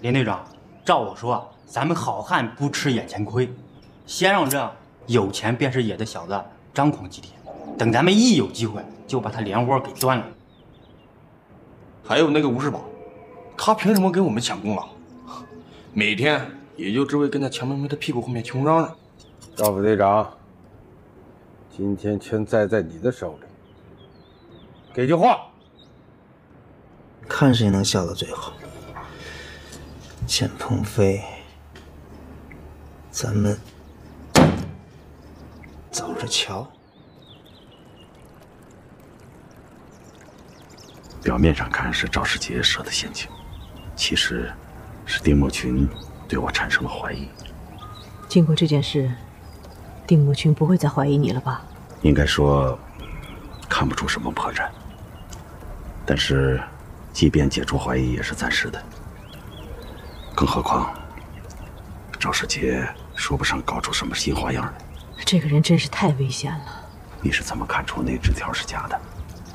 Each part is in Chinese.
林队长，照我说，咱们好汉不吃眼前亏，先让这有钱便是野的小子张狂几天，等咱们一有机会，就把他连窝给端了。还有那个吴世宝，他凭什么给我们抢功劳？每天也就只为跟在钱鹏飞的屁股后面穷嚷嚷。赵副队长，今天全栽在你的手里。给句话，看谁能笑到最后。钱鹏飞，咱们走着瞧。表面上看是赵世杰设的陷阱，其实是丁默群对我产生了怀疑。经过这件事，丁默群不会再怀疑你了吧？应该说，看不出什么破绽。但是，即便解除怀疑，也是暂时的。更何况，赵世杰说不上搞出什么新花样来。这个人真是太危险了。你是怎么看出那纸条是假的？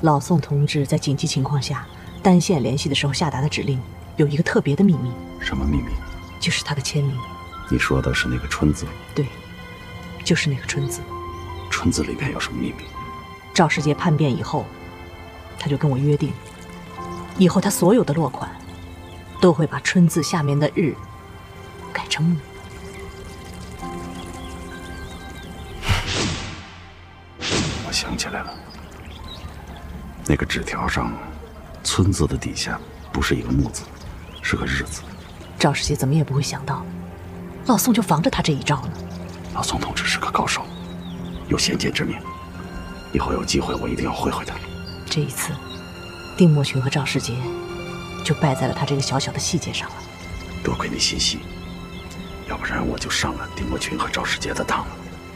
老宋同志在紧急情况下单线联系的时候下达的指令，有一个特别的秘密。什么秘密？就是他的签名。你说的是那个春字？对，就是那个春字。春字里面有什么秘密？赵世杰叛变以后，他就跟我约定，以后他所有的落款都会把春字下面的日改成木。我想起来了，那个纸条上村字的底下不是一个木字，是个日字。赵世杰怎么也不会想到，老宋就防着他这一招呢。老宋同志是个高手，有先见之明，以后有机会我一定要会会他。这一次，丁默群和赵世杰就败在了他这个小小的细节上了。多亏你心细，要不然我就上了丁默群和赵世杰的当了。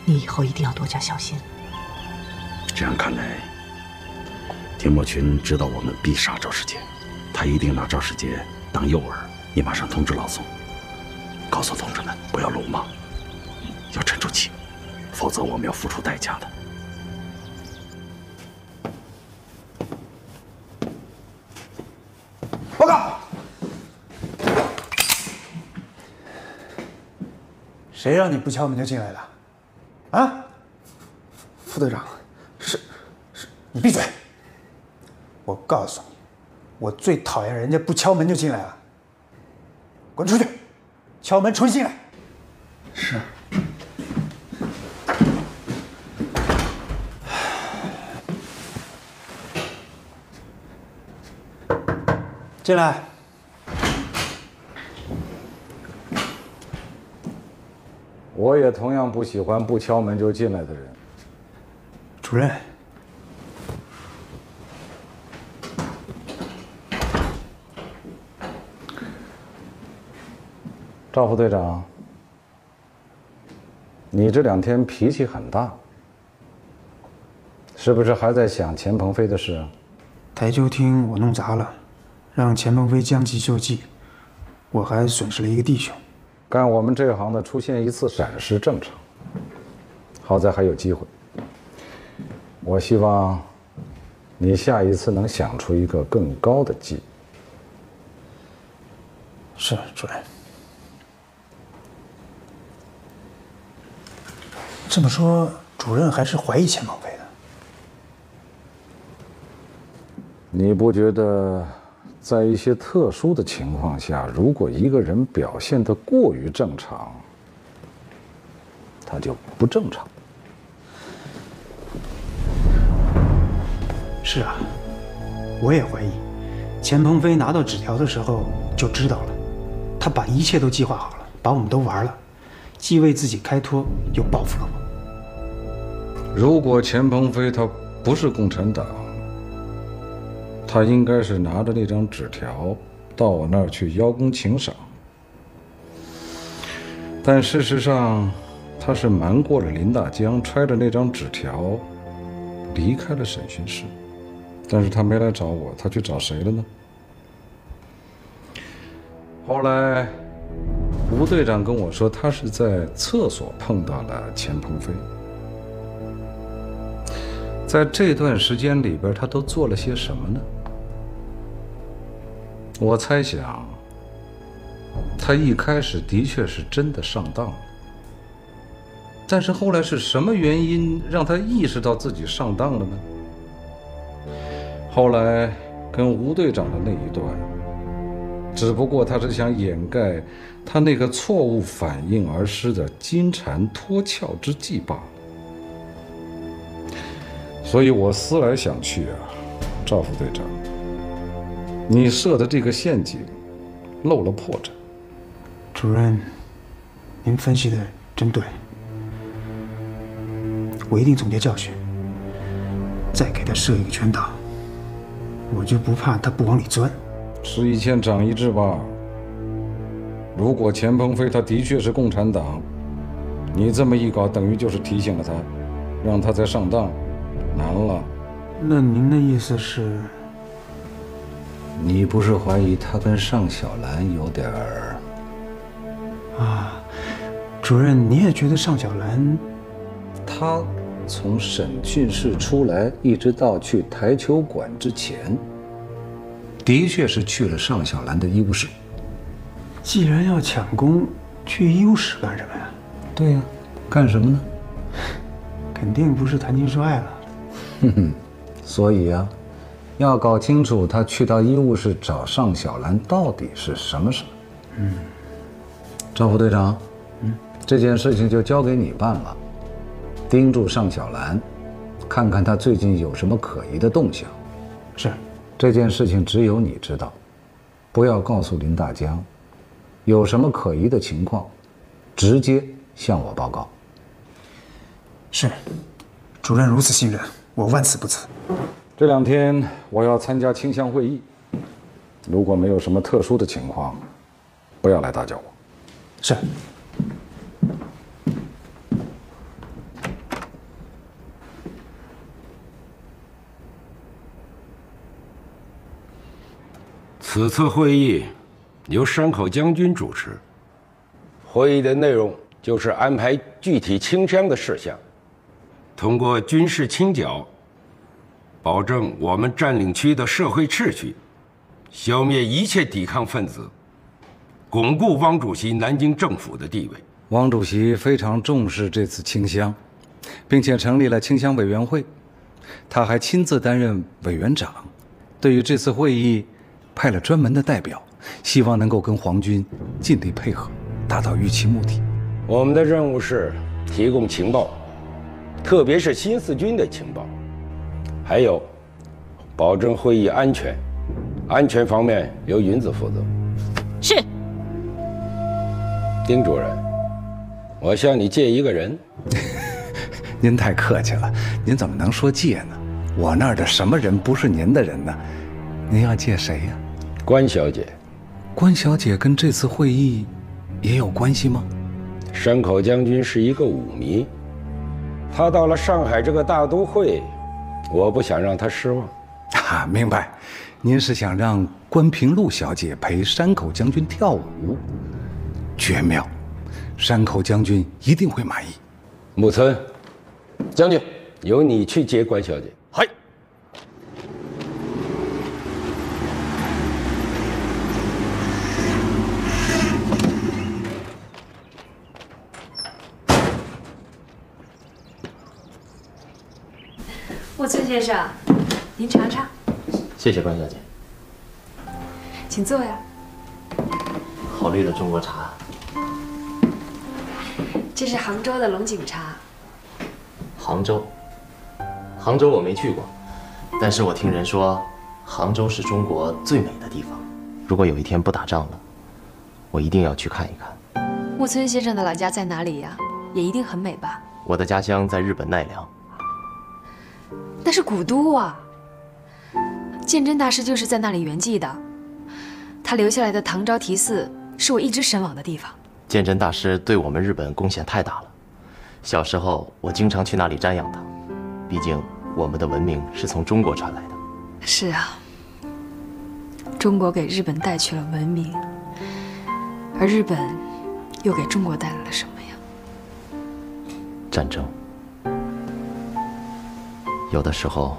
你以后一定要多加小心。这样看来，丁默群知道我们必杀赵世杰，他一定拿赵世杰当诱饵。你马上通知老宋，告诉同志们不要鲁莽，要沉住气，否则我们要付出代价的。报告，谁让你不敲门就进来的？啊？副队长，是，你闭嘴！我告诉你，我最讨厌人家不敲门就进来了。滚出去！敲门重新来。是。进来。我也同样不喜欢不敲门就进来的人。主任。赵副队长，你这2天脾气很大，是不是还在想钱鹏飞的事啊？台球厅我弄砸了，让钱鹏飞将计就计，我还损失了一个弟兄。干我们这行的出现一次闪失正常，好在还有机会。我希望你下一次能想出一个更高的计。是，主任。这么说，主任还是怀疑钱鹏飞的？你不觉得，在一些特殊的情况下，如果一个人表现得过于正常，他就不正常？是啊，我也怀疑，钱鹏飞拿到纸条的时候就知道了，他把一切都计划好了，把我们都玩了，既为自己开脱，又报复了我。如果钱鹏飞他不是共产党，他应该是拿着那张纸条到我那儿去邀功请赏。但事实上，他是瞒过了林大江，揣着那张纸条离开了审讯室。但是他没来找我，他去找谁了呢？后来，吴队长跟我说，他是在厕所碰到了钱鹏飞。在这段时间里边，他都做了些什么呢？我猜想，他一开始的确是真的上当了，但是后来是什么原因让他意识到自己上当了呢？后来跟吴队长的那一段，只不过他是想掩盖他那个错误反应而施的金蝉脱壳之计罢了。所以我思来想去啊，赵副队长，你设的这个陷阱露了破绽。主任，您分析的真对，我一定总结教训，再给他设一个圈套，我就不怕他不往里钻。吃一堑长一智吧。如果钱鹏飞他的确是共产党，你这么一搞，等于就是提醒了他，让他再上当，难了。那您的意思是？你不是怀疑他跟尚小兰有点儿？啊，主任，你也觉得尚小兰？他从审讯室出来，一直到去台球馆之前，的确是去了尚小兰的医务室。既然要抢功，去医务室干什么呀？对呀，干什么呢？肯定不是谈情说爱了。哼哼，所以啊，要搞清楚他去到医务室找尚小兰到底是什么事。赵副队长，这件事情就交给你办了，盯住尚小兰，看看她最近有什么可疑的动向。是，这件事情只有你知道，不要告诉林大江。有什么可疑的情况，直接向我报告。是，主任如此信任我，万死不辞。这2天我要参加清乡会议，如果没有什么特殊的情况，不要来打搅我。是。此次会议由山口将军主持，会议的内容就是安排具体清乡的事项，通过军事清剿，保证我们占领区的社会秩序，消灭一切抵抗分子，巩固汪主席南京政府的地位。汪主席非常重视这次清乡，并且成立了清乡委员会，他还亲自担任委员长。对于这次会议，派了专门的代表，希望能够跟皇军尽力配合，达到预期目的。我们的任务是提供情报，特别是新四军的情报，还有保证会议安全。安全方面由云子负责。是。丁主任，我向你借一个人。您太客气了，您怎么能说借呢？我那儿的什么人不是您的人呢？您要借谁呀？关小姐。关小姐跟这次会议也有关系吗？山口将军是一个武迷，他到了上海这个大都会，我不想让他失望。啊，明白。您是想让关平路小姐陪山口将军跳舞？绝妙，山口将军一定会满意。木村将军，由你去接关小姐。嗨。木村先生，您尝尝。谢谢关小姐。请坐呀。好绿的中国茶。这是杭州的龙井茶。杭州我没去过，但是我听人说，杭州是中国最美的地方。如果有一天不打仗了，我一定要去看一看。木村先生的老家在哪里呀？也一定很美吧？我的家乡在日本奈良。那是古都啊！鉴真大师就是在那里圆寂的。他留下来的唐招提寺是我一直神往的地方。鉴真大师对我们日本贡献太大了，小时候我经常去那里瞻仰他。毕竟我们的文明是从中国传来的。是啊，中国给日本带去了文明，而日本又给中国带来了什么呀？战争。有的时候，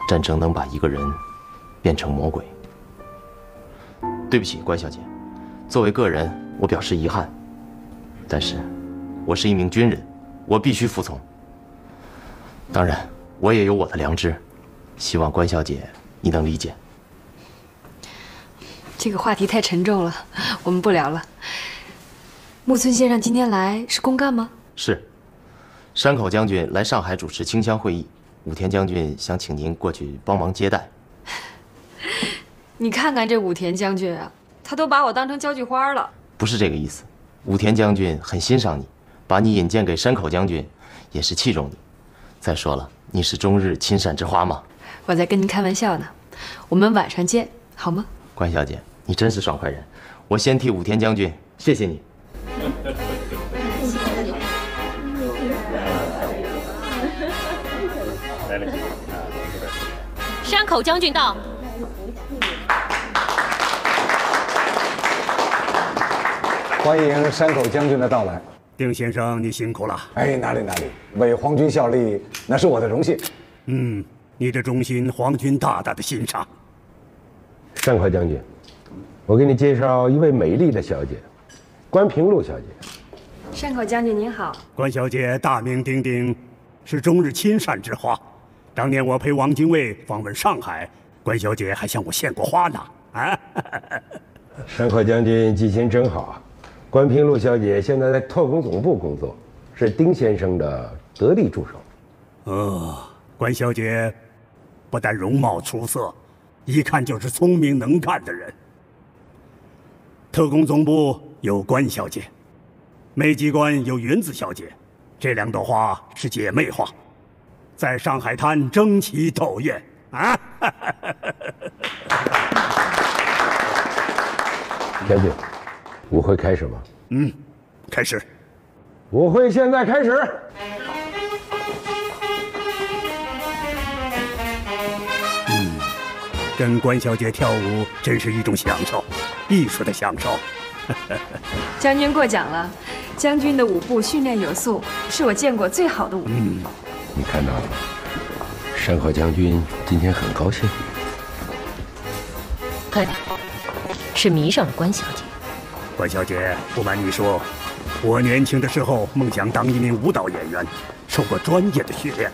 战争能把一个人变成魔鬼。对不起，关小姐，作为个人，我表示遗憾。但是，我是一名军人，我必须服从。当然，我也有我的良知，希望关小姐你能理解。这个话题太沉重了，我们不聊了。木村先生今天来是公干吗？是，山口将军来上海主持清乡会议，武田将军想请您过去帮忙接待。你看看这武田将军啊，他都把我当成交际花了。不是这个意思，武田将军很欣赏你，把你引荐给山口将军，也是器重你。再说了，你是中日亲善之花嘛。我在跟您开玩笑呢，我们晚上见，好吗？关小姐，你真是爽快人，我先替武田将军谢谢你。山口将军到。欢迎山口将军的到来。丁先生，你辛苦了。哎，哪里，为皇军效力，那是我的荣幸。你的忠心，皇军大大的欣赏。山口将军，我给你介绍一位美丽的小姐，关平路小姐。山口将军您好。关小姐大名鼎鼎，是中日亲善之花。当年我陪王精卫访问上海，关小姐还向我献过花呢。啊！山口将军记性真好。关平路小姐现在在特工总部工作，是丁先生的得力助手。关小姐不但容貌出色，一看就是聪明能干的人。特工总部有关小姐，美机关有云子小姐，这两朵花是姐妹花，在上海滩争奇斗艳啊！将军，舞会开始吗？开始。舞会现在开始。跟关小姐跳舞真是一种享受，艺术的享受。将军过奖了，将军的舞步训练有素，是我见过最好的舞。你看到了，山口将军今天很高兴。看来是迷上了关小姐。关小姐，不瞒你说，我年轻的时候梦想当一名舞蹈演员，受过专业的训练。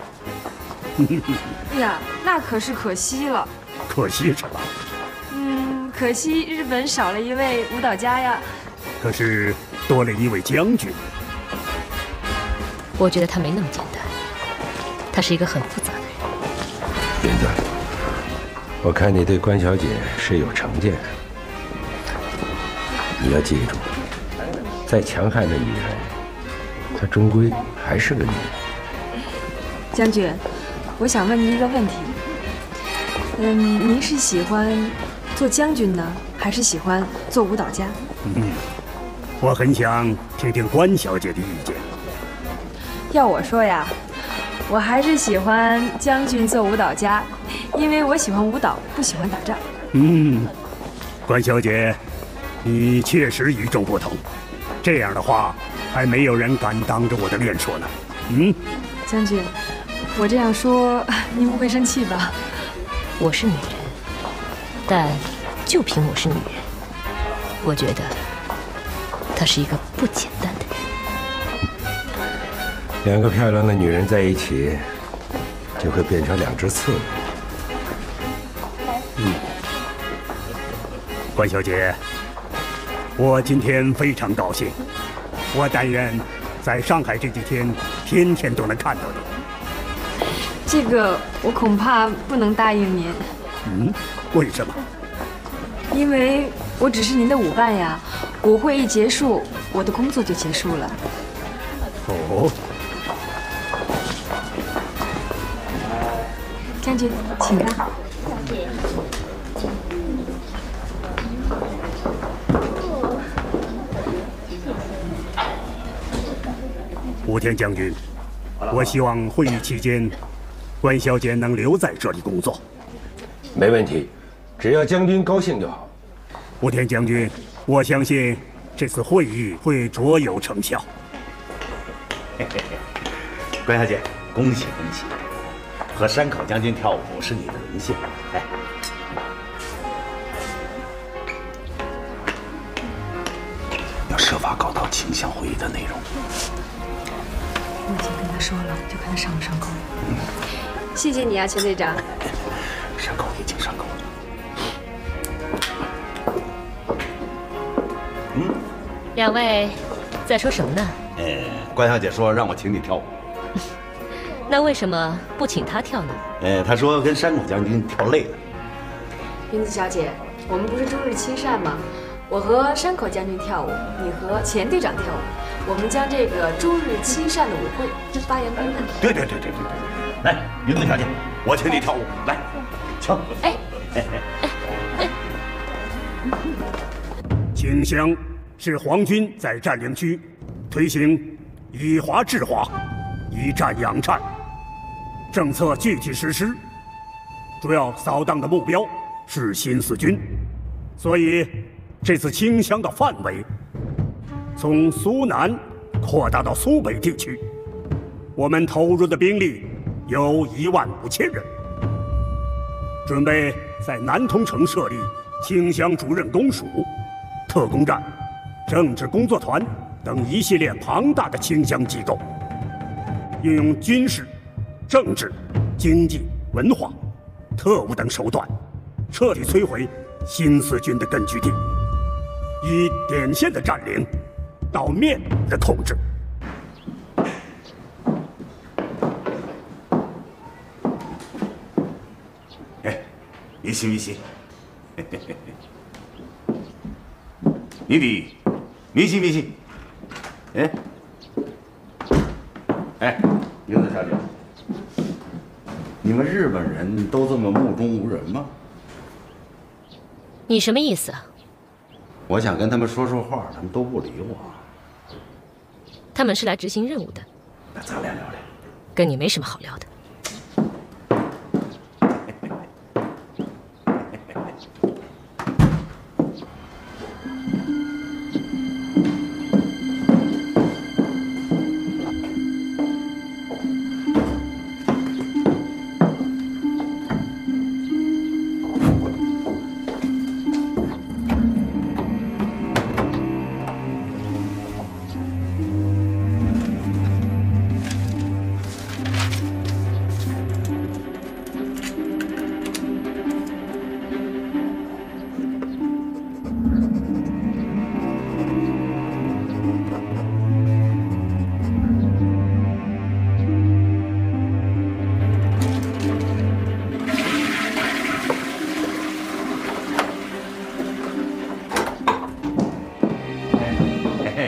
哎呀，那可是可惜了。可惜什么？可惜日本少了一位舞蹈家呀。可是多了一位将军。我觉得他没那么简单，他是一个很复杂的人。云子，我看你对关小姐是有成见。你要记住，再强悍的女人，她终归还是个女人。将军，我想问您一个问题。您是喜欢做将军呢，还是喜欢做舞蹈家？我很想听听关小姐的意见。要我说呀，我还是喜欢将军做舞蹈家，因为我喜欢舞蹈，不喜欢打仗。关小姐，你确实与众不同。这样的话，还没有人敢当着我的面说呢。将军，我这样说，您不会生气吧？我是女人，但就凭我是女人，我觉得她是一个不简单的人。两个漂亮的女人在一起，就会变成两只刺猬。关小姐，我今天非常高兴，我但愿在上海这几天，天天都能看到你。这个我恐怕不能答应您。为什么？因为我只是您的舞伴呀，舞会一结束，我的工作就结束了。将军，请看。武田将军，我希望会议期间，关小姐能留在这里工作。没问题，只要将军高兴就好。武田将军，我相信这次会议会卓有成效。关小姐，恭喜恭喜！和山口将军跳舞是你的荣幸。来，法搞到倾向会议的内容。我已经跟他说了，就看他上不上钩。谢谢你啊，钱队长。上钩已经上钩。两位在说什么呢？关小姐说让我请你跳舞。那为什么不请他跳呢？她说跟山口将军跳累了。云子小姐，我们不是中日亲善吗？我和山口将军跳舞，你和钱队长跳舞，我们将这个中日亲善的舞会发扬光大。对，来，云子小姐，我请你跳舞，来，瞧。倾乡是皇军在占领区推行以华制华、以战养战政策具体实施，主要扫荡的目标是新四军，所以这次倾乡的范围从苏南扩大到苏北地区，我们投入的兵力有15000人，准备在南通城设立倾乡主任公署、特工站、政治工作团等一系列庞大的倾乡机构，运用军事、政治、经济、文化、特务等手段，彻底摧毁新四军的根据地，以点线的占领到面的控制。迷信，你得迷信。英子小姐，你们日本人都这么目中无人吗？你什么意思啊？我想跟他们说说话，他们都不理我。他们是来执行任务的。那咱俩聊聊。跟你没什么好聊的。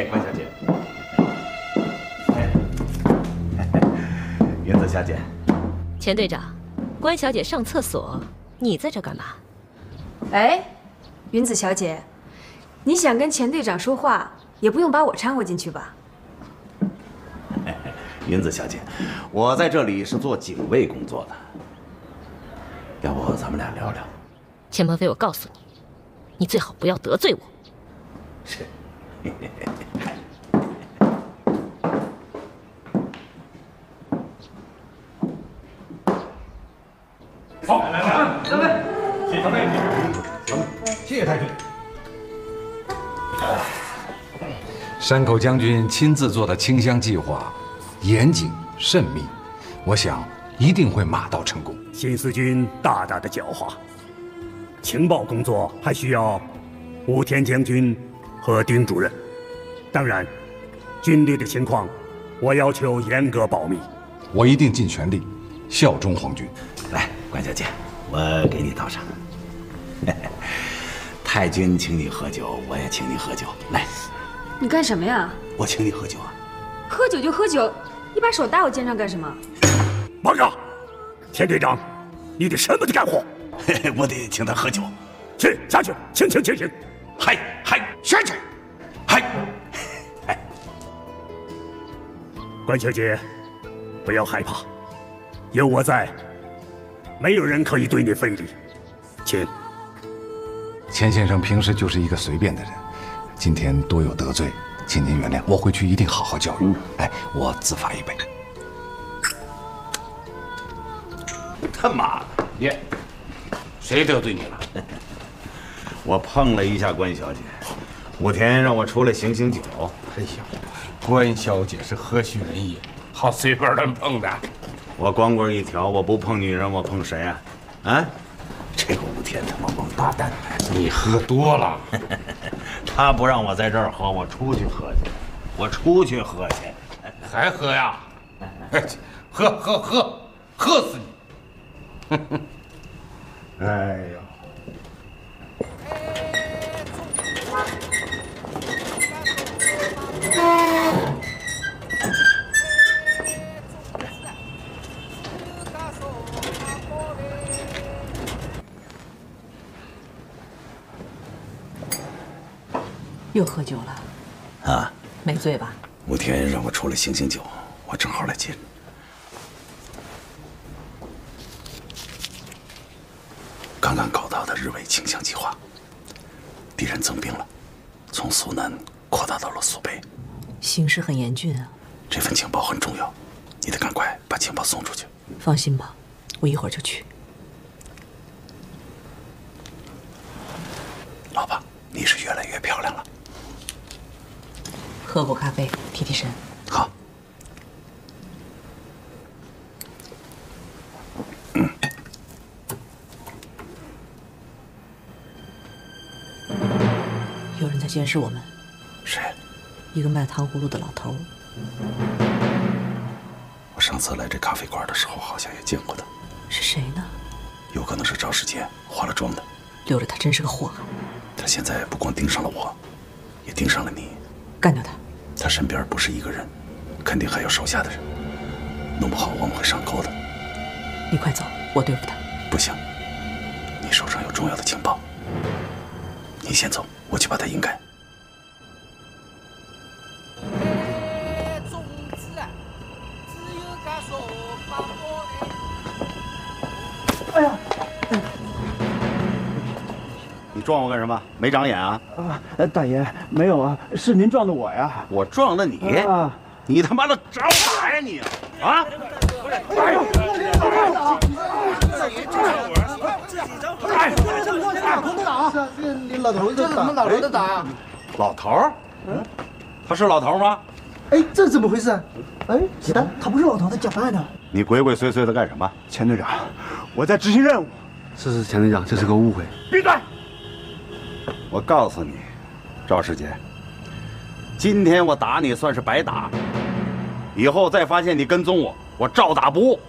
关小姐，云子小姐，钱队长，关小姐上厕所，你在这干嘛？哎，云子小姐，你想跟钱队长说话，也不用把我掺和进去吧？云子小姐，我在这里是做警卫工作的，要不咱们俩聊聊？钱鹏飞，我告诉你，你最好不要得罪我。是。好，来，两位，谢谢太君，谢谢太君。山口将军亲自做的清乡计划，严谨慎密，我想一定会马到成功。新四军大大的狡猾，情报工作还需要武田将军和丁主任。当然，军队的情况，我要求严格保密。我一定尽全力效忠皇军。来，关小姐，我给你倒上。太君请你喝酒，我也请你喝酒。来，你干什么呀？我请你喝酒啊。喝酒就喝酒，你把手搭我肩上干什么？报告，钱队长，你得什么的干活？我得请他喝酒。去，下去，请。嗨，下去。嗨。关小姐，不要害怕，有我在，没有人可以对你非礼。请。钱先生平时就是一个随便的人，今天多有得罪，请您原谅。我回去一定好好教育。我自罚一杯。他妈的，谁得罪你了？我碰了一下关小姐，武田让我出来醒醒酒。哎呀，关小姐是何许人也？好随便乱碰的。我光棍一条，我不碰女人，我碰谁啊？啊？这个武田他妈王八蛋！你喝多了。他不让我在这儿喝，我出去喝去。我出去喝去。还喝呀？喝死你！哎呦！又喝酒了？啊？没醉吧？武田让我出来醒醒酒，我正好来接。刚刚搞到的日伪倾降计划，敌人增兵了，从苏南扩大到了苏北，形势很严峻啊。这份情报很重要，你得赶快把情报送出去。放心吧，我一会儿就去。老婆，你是越来越漂亮了。喝口咖啡，提提神。好。有人在监视我们。谁？一个卖糖葫芦的老头。我上次来这咖啡馆的时候，好像也见过他。是谁呢？有可能是赵世杰，化了妆的。留着他真是个祸害。他现在不光盯上了我，也盯上了你。干掉他！他身边不是一个人，肯定还有手下的人，弄不好我们会上钩的。你快走，我对付他。不行，你手上有重要的情报。你先走，我去把他引开。哎呀！你撞我干什么？没长眼啊？大爷，没有啊，是您撞的我呀。我撞了你？啊！你他妈的找打呀你！啊！哎呦！怎么打？这老头子怎么老头子打呀？老头？他是老头吗？哎，这怎么回事？哎，子弹，他不是老头，他假扮的。你鬼鬼祟祟的干什么？钱队长，我在执行任务。是钱队长，这是个误会。闭嘴！我告诉你，赵世杰，今天我打你算是白打，以后再发现你跟踪我，我照打不误。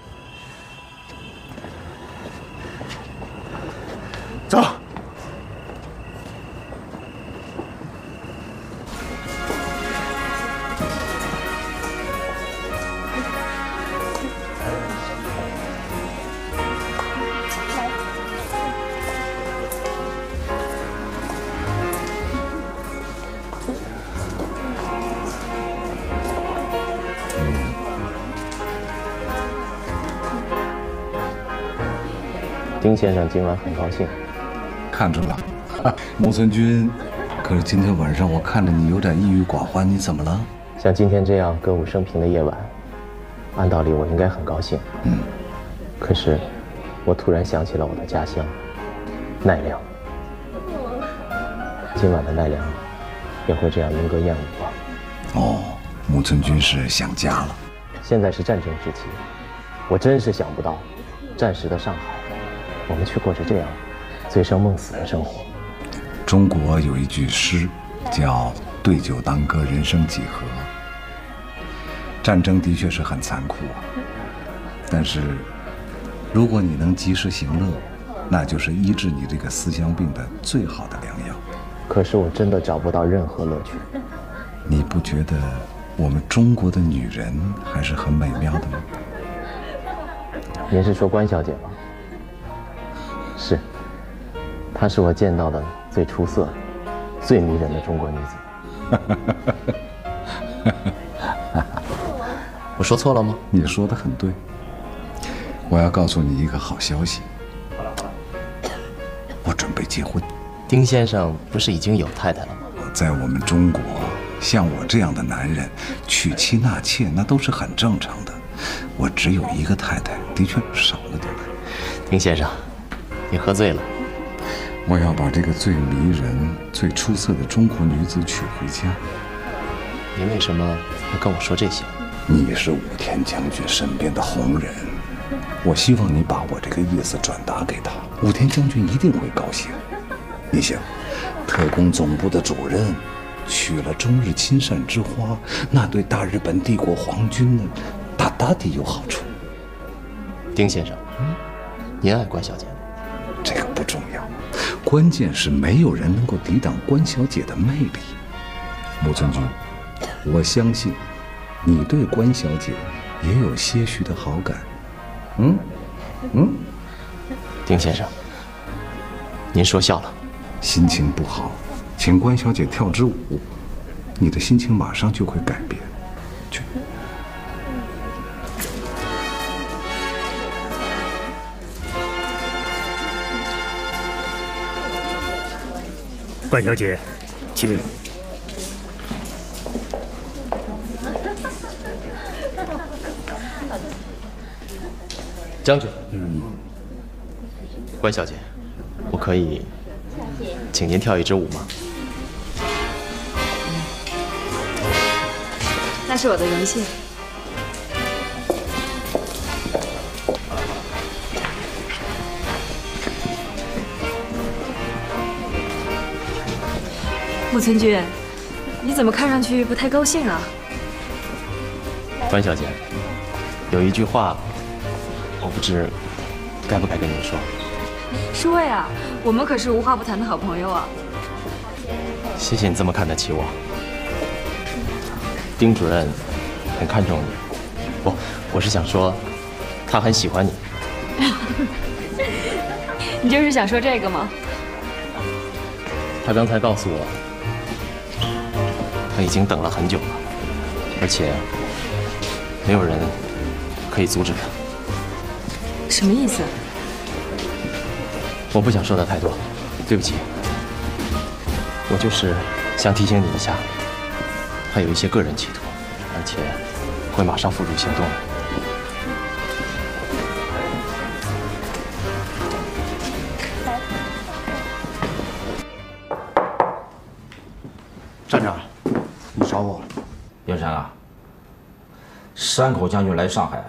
走。丁先生今晚很高兴，看出了。木村君，可是今天晚上我看着你有点抑郁寡欢，你怎么了？像今天这样歌舞升平的夜晚，按道理我应该很高兴。可是我突然想起了我的家乡奈良。今晚的奈良也会这样莺歌燕舞吧？哦，木村君是想家了。现在是战争时期，我真是想不到，战时的上海，我们却过着这样醉生梦死的生活。中国有一句诗叫“对酒当歌，人生几何”。战争的确是很残酷啊，但是如果你能及时行乐，那就是医治你这个思乡病的最好的良药。可是我真的找不到任何乐趣。你不觉得我们中国的女人还是很美妙的吗？您是说关小姐吗？是，她是我见到的最出色、最迷人的中国女子。我说错了吗？你说得很对。我要告诉你一个好消息，我准备结婚。丁先生不是已经有太太了吗？在我们中国，像我这样的男人娶妻纳妾，那都是很正常的。我只有一个太太，的确少了点。丁先生，你喝醉了。我要把这个最迷人、最出色的中国女子娶回家。您为什么要跟我说这些？你是武田将军身边的红人，我希望你把我这个意思转达给他，武田将军一定会高兴。你想，特工总部的主任娶了中日亲善之花，那对大日本帝国皇军呢，大大的有好处。丁先生，您爱关小姐？这个不重要，关键是没有人能够抵挡关小姐的魅力。木村君，我相信你对关小姐也有些许的好感。丁先生，您说笑了。心情不好，请关小姐跳支舞，你的心情马上就会改变。去。关小姐，请。将军，关小姐，我可以请您跳一支舞吗？那是我的荣幸。木村君，你怎么看上去不太高兴啊？关小姐，有一句话，我不知该不该跟您说。说呀，我们可是无话不谈的好朋友啊。谢谢你这么看得起我。丁主任很看重你，不，我是想说，他很喜欢你。你就是想说这个吗？他刚才告诉我，他已经等了很久了，而且没有人可以阻止他。什么意思？我不想说的太多，对不起。我就是想提醒你一下，他有一些个人企图，而且会马上付诸行动。站长，你找我？袁山啊，山口将军来上海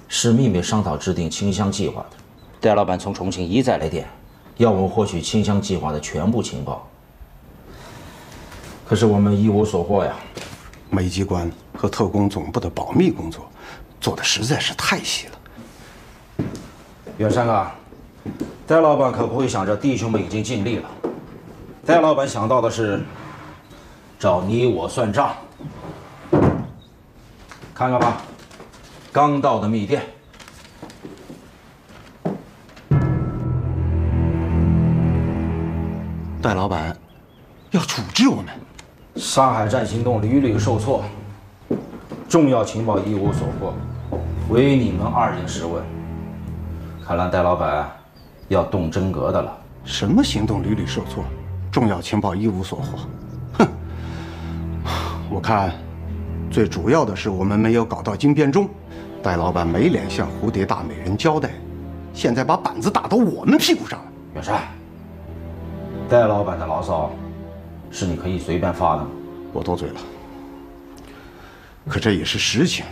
是秘密商讨制定清乡计划的。戴老板从重庆一再来电，要我们获取清乡计划的全部情报。可是我们一无所获呀。梅机关和特工总部的保密工作做的实在是太细了。袁山啊，戴老板可不会想着弟兄们已经尽力了。戴老板想到的是找你我算账。看看吧，刚到的密电。戴老板要处置我们。上海站行动屡屡受挫，重要情报一无所获，唯你们二人实问。看来戴老板要动真格的了。什么行动屡屡受挫，重要情报一无所获？哼！我看最主要的是我们没有搞到经变中，戴老板没脸向蝴蝶大美人交代，现在把板子打到我们屁股上了。袁山，戴老板的牢骚是你可以随便发的吗？我多嘴了，可这也是实情。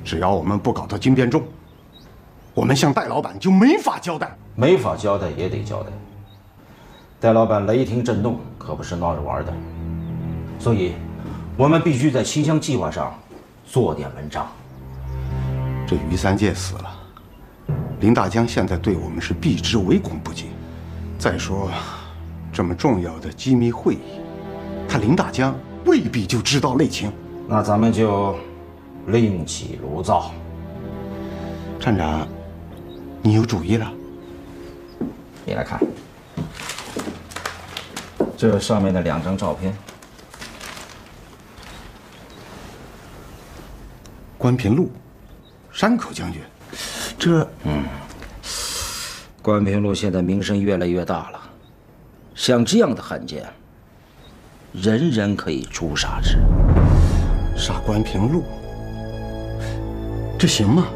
只要我们不搞到经变中，我们向戴老板就没法交代。没法交代也得交代。戴老板雷霆震动可不是闹着玩的，所以我们必须在清乡计划上做点文章。这于三界死了，林大江现在对我们是避之唯恐不及。再说，这么重要的机密会议，他林大江未必就知道内情。那咱们就另起炉灶。站长，你有主意了？你来看，这上面的2张照片。关平路，山口将军，这……关平路现在名声越来越大了，像这样的汉奸，人人可以诛杀之。杀关平路，这行吗？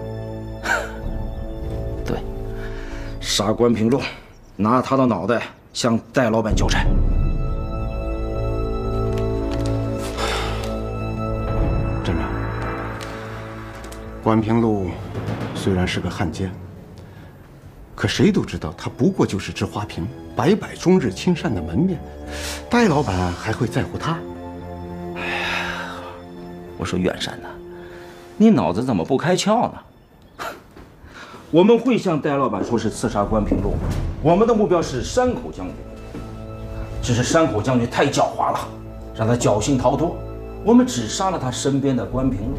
对，杀关平路，拿他的脑袋向戴老板交差。镇长，关平路虽然是个汉奸，可谁都知道他不过就是只花瓶，摆摆中日亲善的门面。戴老板还会在乎他？我说远山呐，你脑子怎么不开窍呢？我们会向戴老板说是刺杀关平路，我们的目标是山口将军。只是山口将军太狡猾了，让他侥幸逃脱。我们只杀了他身边的关平路。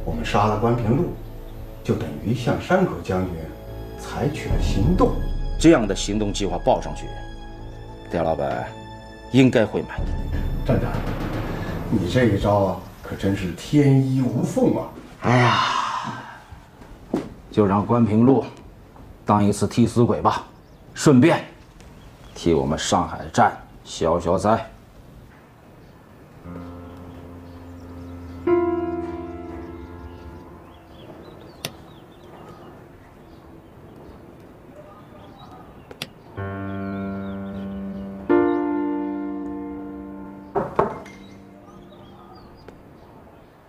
我们杀了关平路，就等于向山口将军采取了行动。这样的行动计划报上去，戴老板应该会满意。站长，你这一招可真是天衣无缝啊！哎呀，就让关平路当一次替死鬼吧，顺便替我们上海站消消灾。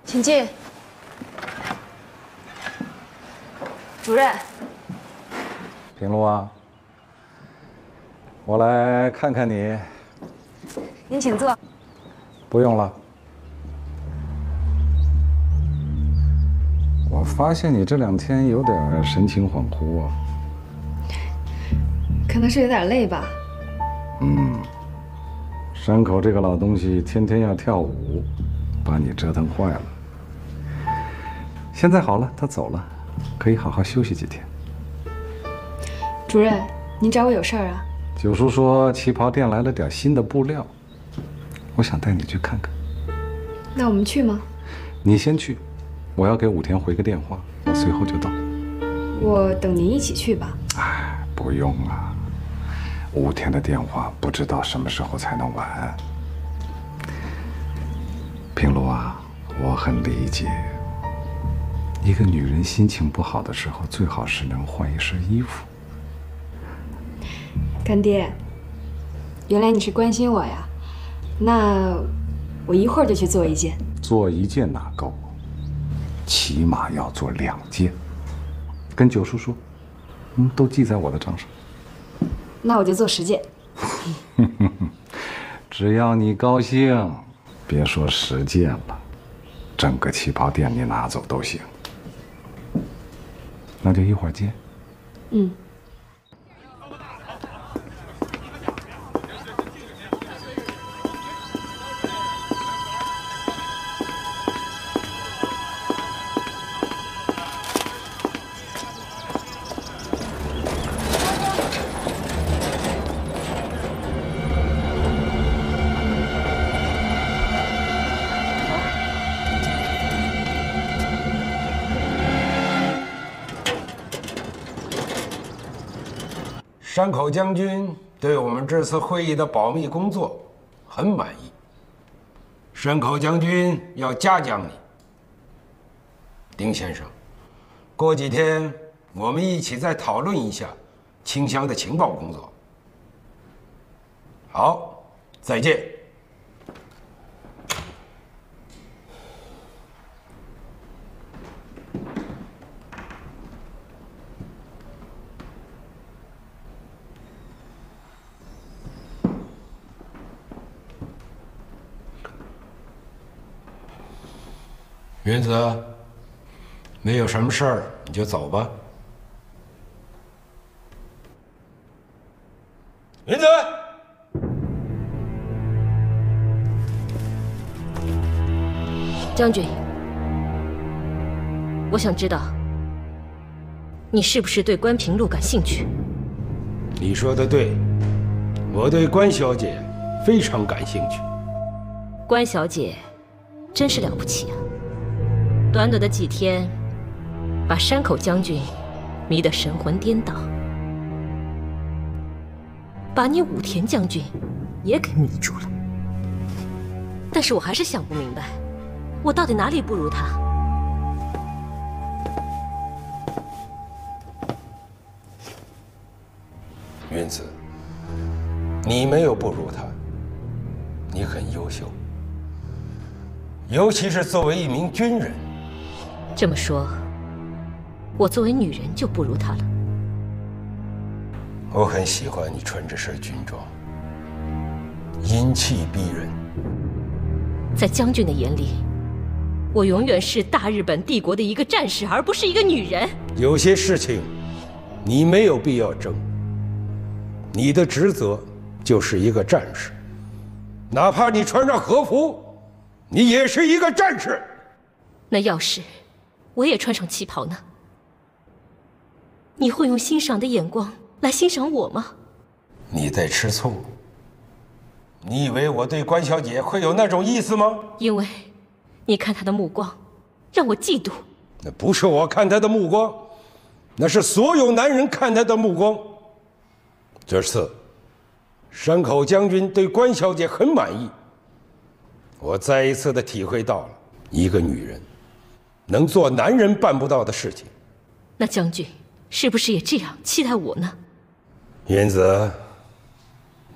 请进，主任。平路啊，我来看看你。您请坐。不用了。我发现你这2天有点神情恍惚啊。可能是有点累吧。山口这个老东西天天要跳舞，把你折腾坏了。现在好了，他走了，可以好好休息几天。主任，您找我有事儿啊？九叔说旗袍店来了点新的布料，我想带你去看看。那我们去吗？你先去，我要给武田回个电话，我随后就到。我等您一起去吧。哎，不用了，武田的电话不知道什么时候才能完。平路啊，我很理解。一个女人心情不好的时候，最好是能换一身衣服。干爹，原来你是关心我呀？那我一会儿就去做一件。做一件哪够？起码要做2件。跟九叔说，都记在我的账上。那我就做10件。只要你高兴，别说10件了，整个旗袍店你拿走都行。那就一会儿见。山口将军对我们这次会议的保密工作很满意。山口将军要嘉奖你，丁先生。过几天我们一起再讨论一下清乡的情报工作。好，再见。云子，没有什么事儿，你就走吧。云子，将军，我想知道，你是不是对关平路感兴趣？你说的对，我对关小姐非常感兴趣。关小姐真是了不起啊！短短的几天，把山口将军迷得神魂颠倒，把你武田将军也给迷住了。但是我还是想不明白，我到底哪里不如他？云子，你没有不如他，你很优秀，尤其是作为一名军人。这么说，我作为女人就不如他了。我很喜欢你穿着身军装，英气逼人。在将军的眼里，我永远是大日本帝国的一个战士，而不是一个女人。有些事情，你没有必要争。你的职责就是一个战士，哪怕你穿上和服，你也是一个战士。那要是我也穿上旗袍呢？你会用欣赏的眼光来欣赏我吗？你在吃醋？你以为我对关小姐会有那种意思吗？因为你看她的目光让我嫉妒。那不是我看她的目光，那是所有男人看她的目光。这次山口将军对关小姐很满意，我再一次的体会到了一个女人能做男人办不到的事情。那将军是不是也这样期待我呢？云子，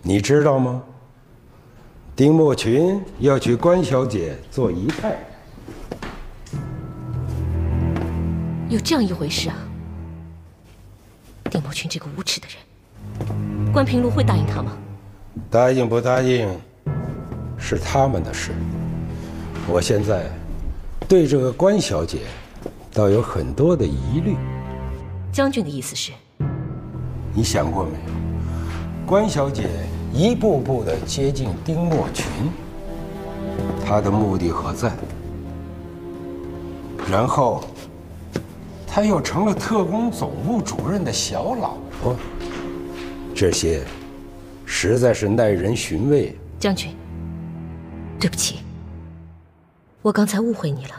你知道吗？丁默群要娶关小姐做姨太太。有这样一回事啊？丁默群这个无耻的人，关平路会答应他吗？答应不答应是他们的事。我现在对这个关小姐倒有很多的疑虑。将军的意思是？你想过没有，关小姐一步步地接近丁默群，她的目的何在？然后，她又成了特工总部主任的小老婆，这些实在是耐人寻味。将军，对不起，我刚才误会你了，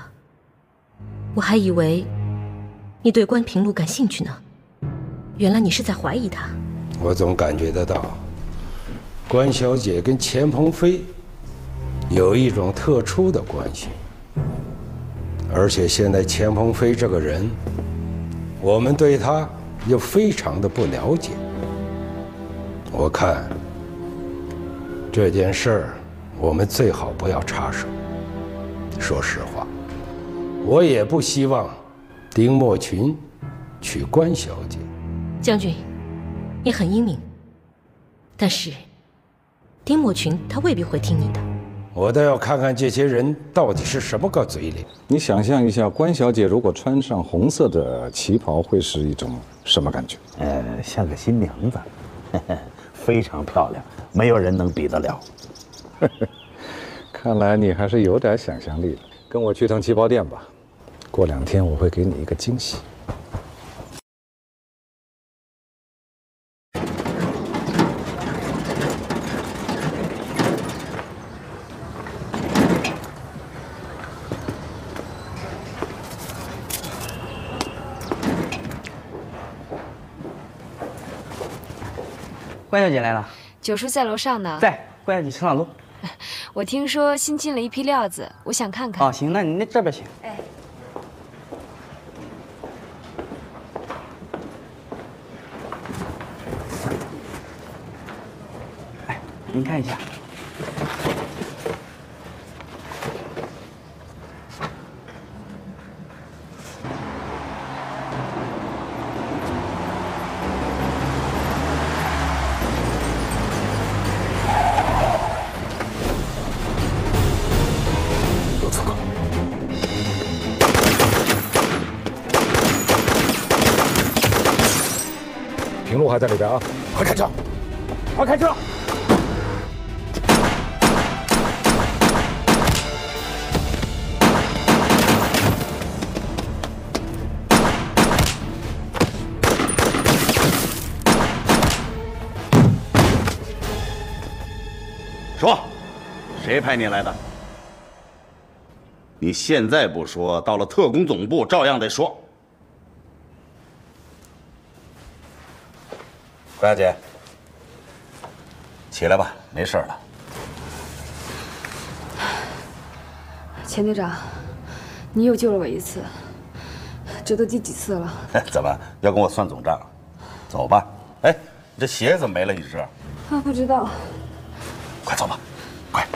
我还以为你对关平路感兴趣呢，原来你是在怀疑他。我总感觉得到，关小姐跟钱鹏飞有一种特殊的关系，而且现在钱鹏飞这个人，我们对他又非常的不了解。我看这件事儿，我们最好不要插手。说实话，我也不希望丁默群娶关小姐。将军，你很英明，但是丁默群他未必会听你的。我倒要看看这些人到底是什么个嘴脸。你想象一下，关小姐如果穿上红色的旗袍，会是一种什么感觉？像个新娘子，非常漂亮，没有人能比得了。看来你还是有点想象力的。跟我去趟旗袍店吧，过2天我会给你一个惊喜。关小姐来了，九叔在楼上呢。在，关小姐请上楼。我听说新进了一批料子，我想看看。哦，行，那你这边请。哎，哎，您看一下。平路还在里边啊！快开车！快开车！说，谁派你来的？你现在不说，到了特工总部照样得说。关小姐，起来吧，没事了。钱队长，你又救了我一次，这都第几次了？怎么要跟我算总账？走吧。哎，你这鞋怎么没了一只？他不知道。快走吧，快！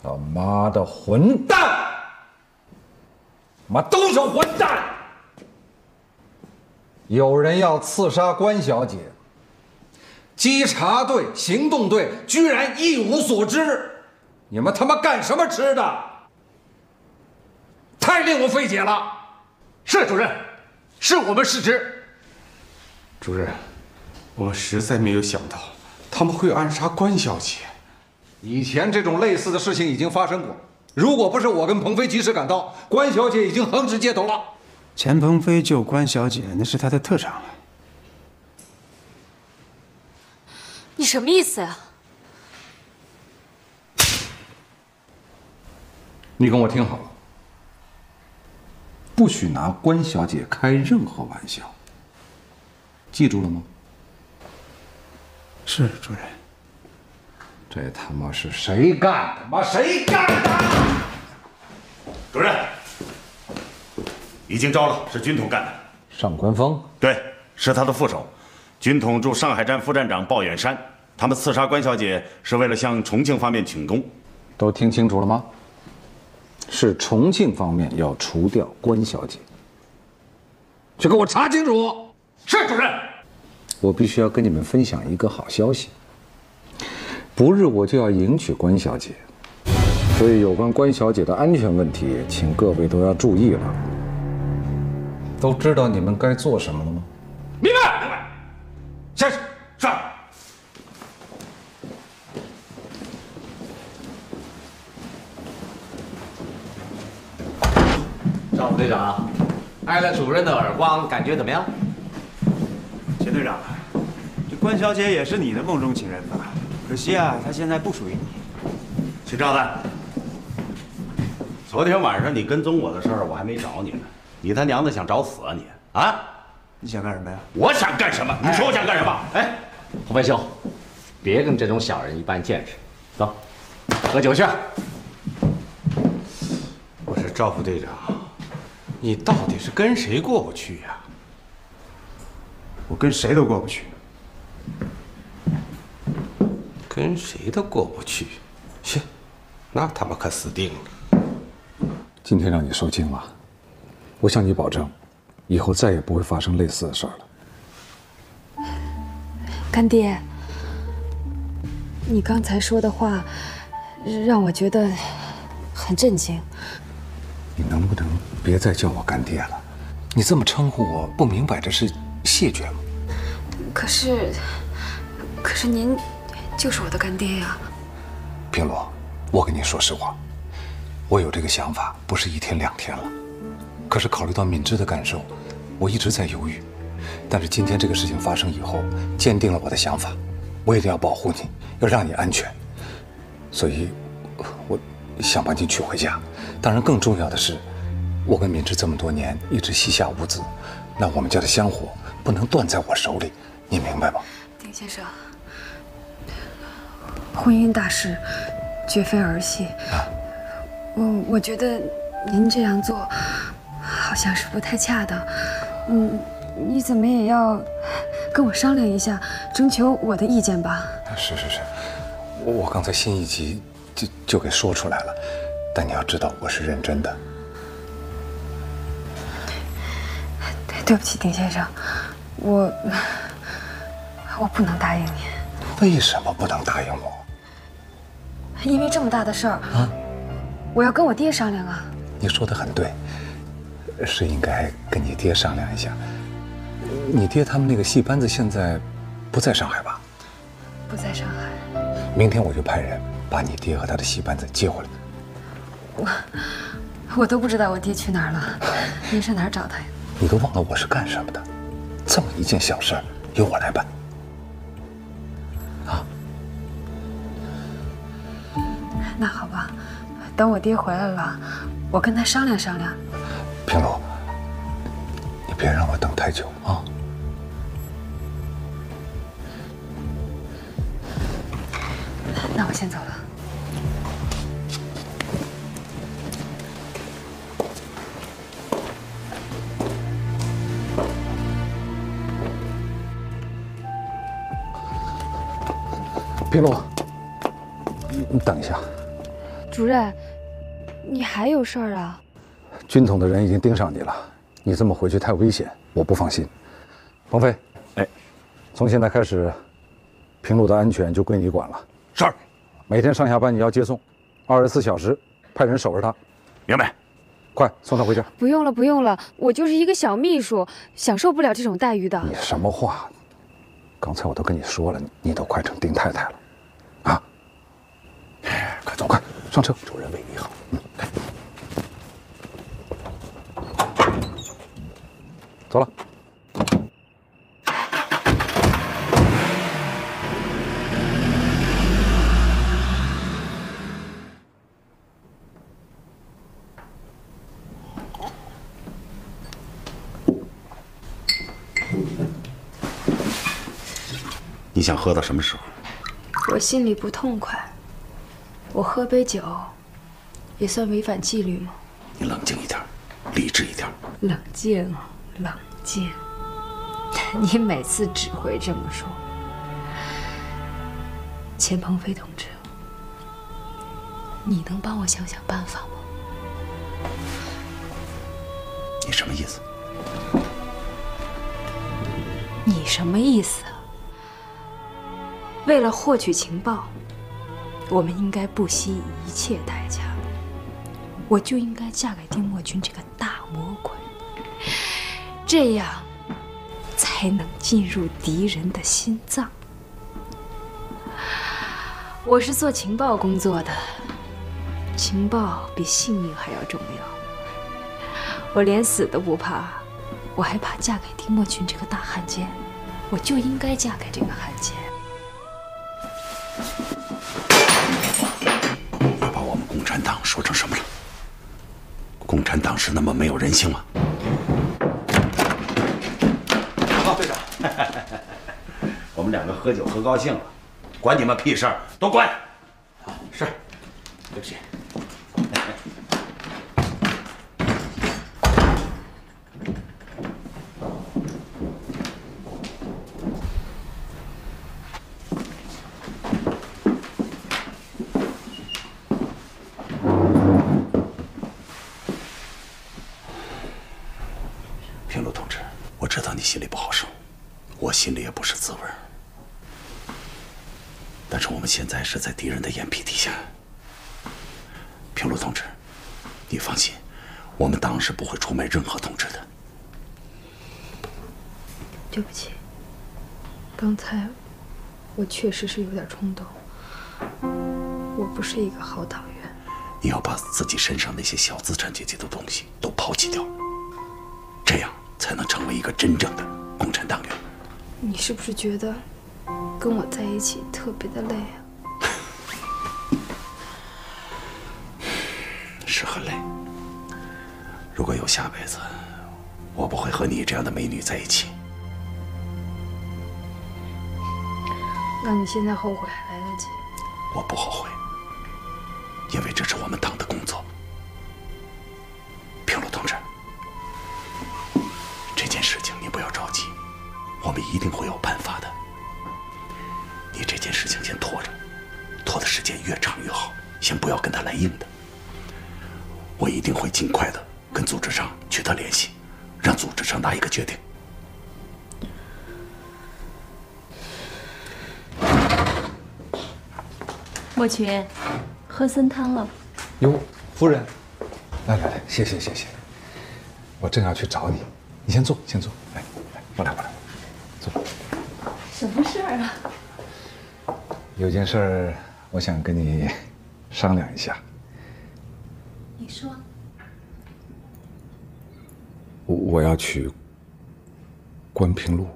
他妈的混蛋！妈都是混蛋！有人要刺杀关小姐，稽查队、行动队居然一无所知，你们他妈干什么吃的？太令我费解了！是主任，是我们失职。主任，我们实在没有想到他们会暗杀关小姐。以前这种类似的事情已经发生过，如果不是我跟鹏飞及时赶到，关小姐已经横尸街头了。钱鹏飞救关小姐，那是他的特长啊。你什么意思呀？你跟我听好了，不许拿关小姐开任何玩笑，记住了吗？是主任。这他妈是谁干的？妈谁干的？主任，已经招了，是军统干的。上官峰？对，是他的副手，军统驻上海站副站长鲍远山。他们刺杀关小姐是为了向重庆方面请功。都听清楚了吗？是重庆方面要除掉关小姐，去给我查清楚。是主任。我必须要跟你们分享一个好消息，不日我就要迎娶关小姐，所以有关关小姐的安全问题，请各位都要注意了。都知道你们该做什么了吗？明白，明白。下去。是。赵副队长，挨了主任的耳光，感觉怎么样？钱队长，这关小姐也是你的梦中情人吧？可惜啊，她现在不属于你。秦兆子，昨天晚上你跟踪我的事儿，我还没找你呢。你他娘的想找死啊你！啊？你想干什么呀？我想干什么？你说我想干什么？哎，洪文兄，别跟这种小人一般见识。走，喝酒去。我说赵副队长，你到底是跟谁过不去呀？我跟谁都过不去。跟谁都过不去，切，那他妈可死定了。今天让你受惊了，我向你保证，以后再也不会发生类似的事儿了。干爹，你刚才说的话，让我觉得很震惊。你能不能别再叫我干爹了？你这么称呼我，不明摆着是谢绝吗？可是您就是我的干爹呀。平罗，我跟你说实话，我有这个想法不是1天2天了。可是考虑到敏之的感受，我一直在犹豫。但是今天这个事情发生以后，坚定了我的想法，我一定要保护你，要让你安全。所以，我想把你娶回家。当然，更重要的是，我跟敏之这么多年一直膝下无子，那我们家的香火不能断在我手里，你明白吗？丁先生，婚姻大事绝非儿戏。我觉得您这样做好像是不太恰当。你怎么也要跟我商量一下，征求我的意见吧。是，我刚才心一急就给说出来了，但你要知道我是认真的。对不起，丁先生，我不能答应你。为什么不能答应我？因为这么大的事儿啊，我要跟我爹商量啊。你说的很对，是应该跟你爹商量一下。你爹他们那个戏班子现在不在上海吧？不在上海。明天我就派人把你爹和他的戏班子接回来。我都不知道我爹去哪儿了，您上哪儿找他呀？你都忘了我是干什么的？这么一件小事由我来办。啊？那好吧，等我爹回来了，我跟他商量商量。平罗，你别让我等太久啊！那我先走了。平路，你等一下。主任，你还有事儿啊？军统的人已经盯上你了，你这么回去太危险，我不放心。鹏飞，哎，从现在开始，平路的安全就归你管了。是。每天上下班你要接送，24小时派人守着他。明白。快送他回家。不用了，不用了，我就是一个小秘书，享受不了这种待遇的。你什么话？刚才我都跟你说了，你都快成丁太太了，啊！快走，快上车。主人为你好。快。走了。你想喝到什么时候？我心里不痛快，我喝杯酒，也算违反纪律吗？你冷静一点，理智一点。冷静，冷静。你每次只会这么说。钱鹏飞同志，你能帮我想想办法吗？你什么意思？你什么意思？为了获取情报，我们应该不惜一切代价。我就应该嫁给丁默君这个大魔鬼，这样才能进入敌人的心脏。我是做情报工作的，情报比性命还要重要。我连死都不怕，我还怕嫁给丁默君这个大汉奸。我就应该嫁给这个汉奸。要把我们共产党说成什么了？共产党是那么没有人性吗？好，队长，我们两个喝酒喝高兴了，管你们屁事儿，都关。是，对不起。平路同志，我知道你心里不好受，我心里也不是滋味。但是我们现在是在敌人的眼皮底下。平路同志，你放心，我们党是不会出卖任何同志的。对不起，刚才我确实是有点冲动，我不是一个好党员。你要把自己身上那些小资产阶级的东西都抛弃掉，这样才能成为一个真正的共产党员。你是不是觉得跟我在一起特别的累啊？是很累。如果有下辈子，我不会和你这样的美女在一起。那你现在后悔还来得及。我不后悔，因为这是我们党的工作。平路同志，这件事情你不要着急，我们一定会有办法的。你这件事情先拖着，拖的时间越长越好，先不要跟他来硬的。我一定会尽快的跟组织上取得联系，让组织上拿一个决定。莫群，喝参汤了。哟，夫人，来来来，谢谢谢谢。我正要去找你，你先坐先坐。来来，过来过来，坐。什么事儿啊？有件事儿，我想跟你商量一下。你说。我要娶关平路。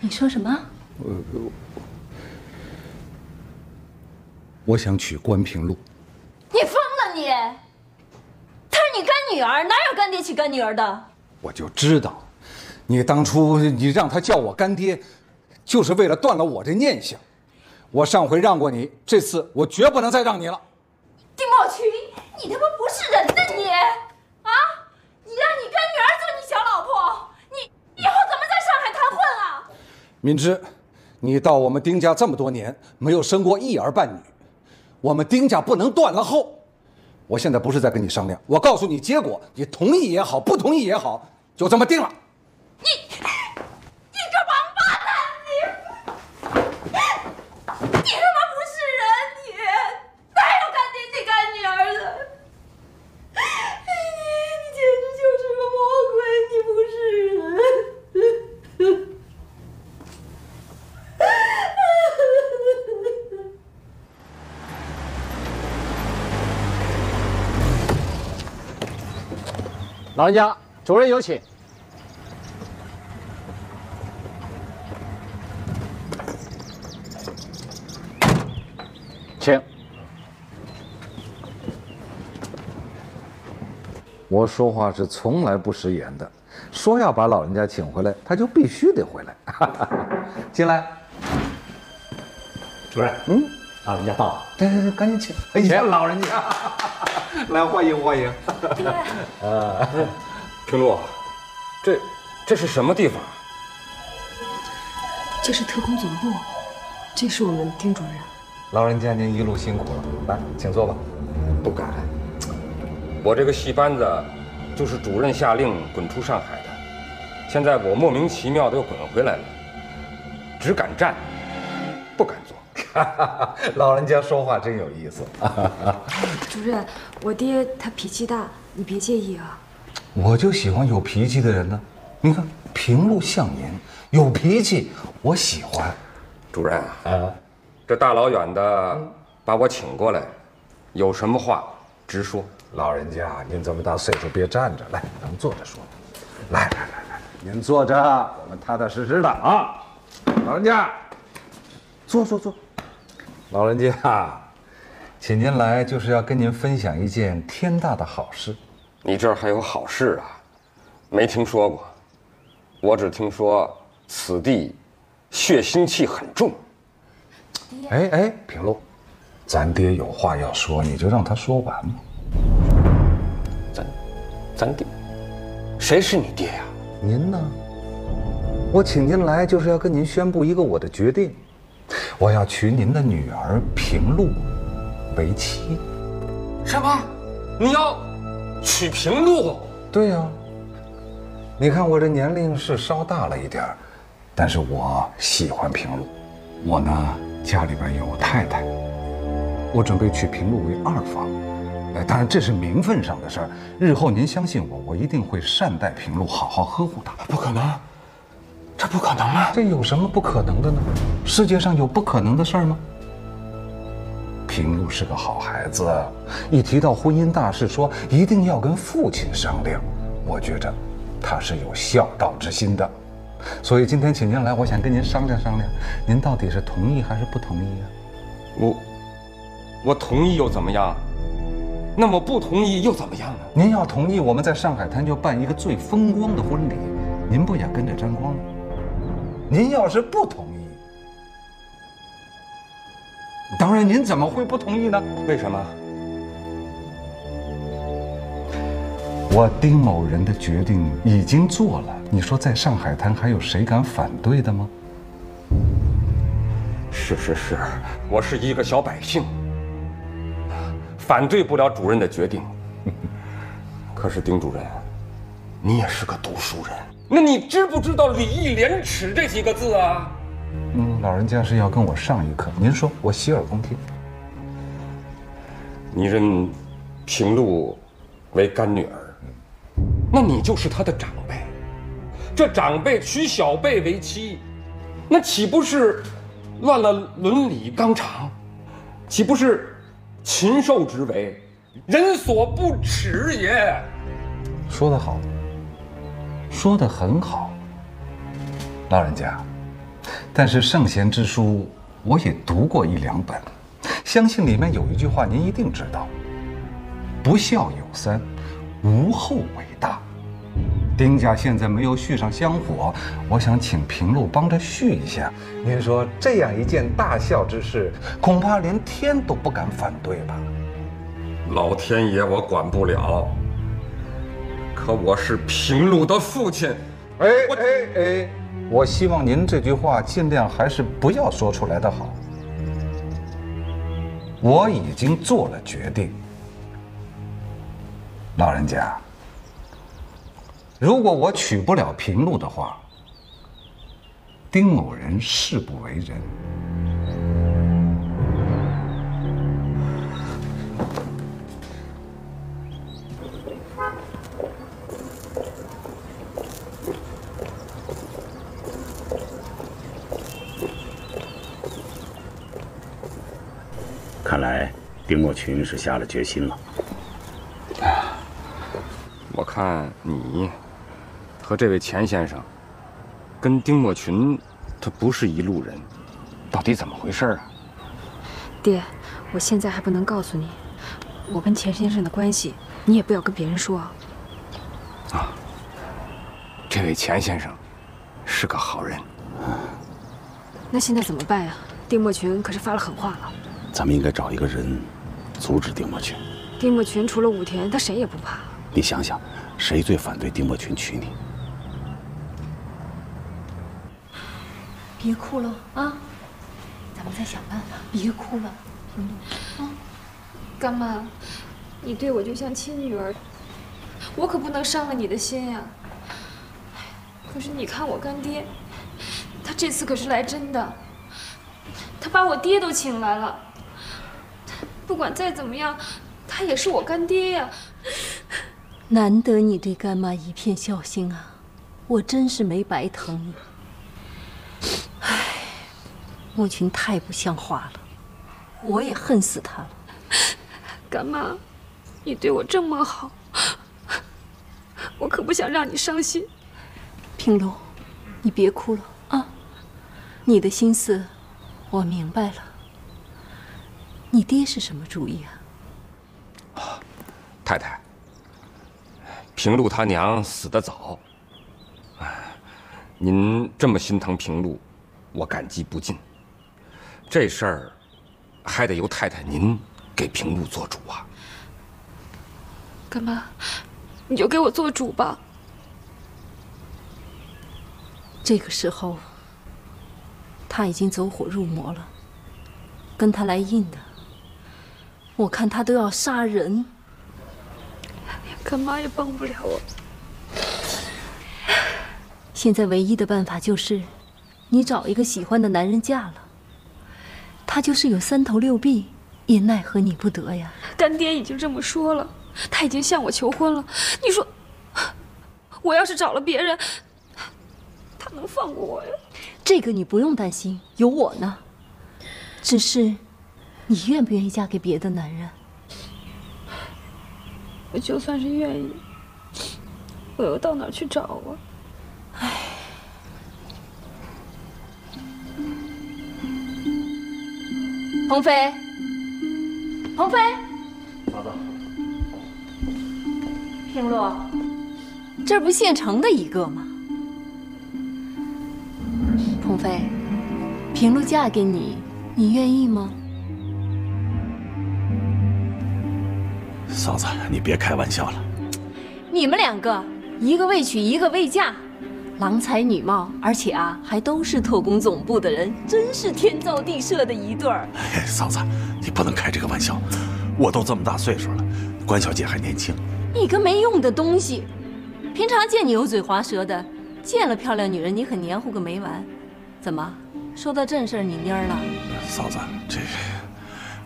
你说什么？我想娶关平路。你疯了你！她是你干女儿，哪有干爹娶干女儿的？我就知道，你当初你让他叫我干爹，就是为了断了我这念想。我上回让过你，这次我绝不能再让你了。丁茂群，你他妈不是人呐你！啊！你让你干女儿做你小老婆，你以后怎么在上海谈婚啊？敏之，你到我们丁家这么多年，没有生过一儿半女，我们丁家不能断了后。我现在不是在跟你商量，我告诉你结果，你同意也好，不同意也好，就这么定了。你个王八蛋！你他妈不是人！你哪有干爹亲干女儿的？你简直就是个魔鬼！你不是人！老人家，主人有请。请。我说话是从来不食言的，说要把老人家请回来，他就必须得回来。进来。主任，老人家到了。对，赶紧请。哎呀，老人家，来欢迎欢迎。平路，这是什么地方？这是特工总部，这是我们丁主任。老人家您一路辛苦了，来，请坐吧。不敢，我这个戏班子就是主任下令滚出上海的，现在我莫名其妙的又滚回来了，只敢站，不敢坐。老人家说话真有意思。主任，我爹他脾气大，你别介意啊。我就喜欢有脾气的人呢。你看平路像您，有脾气，我喜欢。主任啊，这大老远的把我请过来，有什么话直说。老人家，您这么大岁数，别站着，来，咱们坐着说。来，您坐着，我们踏踏实实的啊。老人家，坐。老人家，请您来就是要跟您分享一件天大的好事。你这儿还有好事啊？没听说过，我只听说此地血腥气很重。哎，平路，咱爹有话要说，你就让他说完嘛。咱爹？谁是你爹呀？您呢？我请您来就是要跟您宣布一个我的决定，我要娶您的女儿平路为妻。什么？你要娶平路？对呀。你看我这年龄是稍大了一点，但是我喜欢平路。我呢，家里边有太太，我准备娶平路为二房。当然这是名分上的事儿，日后您相信我，我一定会善待平路，好好呵护她。不可能，这不可能啊！这有什么不可能的呢？世界上有不可能的事儿吗？平路是个好孩子，一提到婚姻大事，说一定要跟父亲商量。我觉着他是有孝道之心的，所以今天请您来，我想跟您商量商量，您到底是同意还是不同意呀？我同意又怎么样？那么不同意又怎么样呢？您要同意，我们在上海滩就办一个最风光的婚礼，您不也跟着沾光吗？您要是不同意，当然您怎么会不同意呢？为什么？我丁某人的决定已经做了，你说在上海滩还有谁敢反对的吗？是，我是一个小百姓，反对不了主任的决定。可是丁主任，你也是个读书人，那你知不知道礼义廉耻这几个字啊？老人家是要跟我上一课，您说，我洗耳恭听。你认平路为干女儿，那你就是他的长辈。这长辈娶小辈为妻，那岂不是乱了伦理纲常？岂不是禽兽之为，人所不齿也？说得好，说得很好，老人家。但是圣贤之书我也读过1、2本，相信里面有一句话您一定知道：不孝有三，无后为大。丁家现在没有续上香火，我想请平路帮着续一下。您说这样一件大孝之事，恐怕连天都不敢反对吧？老天爷我管不了，可我是平路的父亲。哎，我希望您这句话尽量还是不要说出来的好。我已经做了决定，老人家，如果我娶不了平路的话，丁某人誓不为人。看来丁默群是下了决心了。我看你和这位钱先生跟丁默群他不是一路人，到底怎么回事啊？爹，我现在还不能告诉你，我跟钱先生的关系，你也不要跟别人说啊。啊，这位钱先生是个好人。那现在怎么办呀？丁默群可是发了狠话了。咱们应该找一个人阻止丁默群。丁默群除了武田，他谁也不怕。你想想，谁最反对丁默群娶你？别哭了啊，咱们再想办法。别哭了，平路。啊，干妈，你对我就像亲女儿，我可不能伤了你的心呀。可是你看我干爹，他这次可是来真的，他把我爹都请来了。不管再怎么样，他也是我干爹呀。难得你对干妈一片孝心啊，我真是没白疼你。唉，默群太不像话了，我也恨死他了。干妈，你对我这么好，我可不想让你伤心。平路，你别哭了啊，你的心思我明白了。你爹是什么主意啊？太太，平路他娘死得早，您这么心疼平路，我感激不尽。这事儿还得由太太您给平路做主啊。干妈，你就给我做主吧。这个时候，他已经走火入魔了，跟他来硬的，我看他都要杀人。干妈也帮不了我。现在唯一的办法就是，你找一个喜欢的男人嫁了。他就是有3头6臂，也奈何你不得呀。干爹已经这么说了，他已经向我求婚了。你说，我要是找了别人，他能放过我呀？这个你不用担心，有我呢。只是，你愿不愿意嫁给别的男人？我就算是愿意，我又到哪儿去找啊？唉。鹏飞，鹏飞，嫂子，平路，这不现成的一个吗？鹏飞，平路嫁给你，你愿意吗？嫂子，你别开玩笑了。你们2个，一个未娶，一个未嫁，郎才女貌，而且啊，还都是特工总部的人，真是天造地设的一对儿。哎，嫂子，你不能开这个玩笑，我都这么大岁数了，关小姐还年轻。你个没用的东西，平常见你油嘴滑舌的，见了漂亮女人你很黏糊个没完。怎么说到正事儿你蔫了？嫂子，这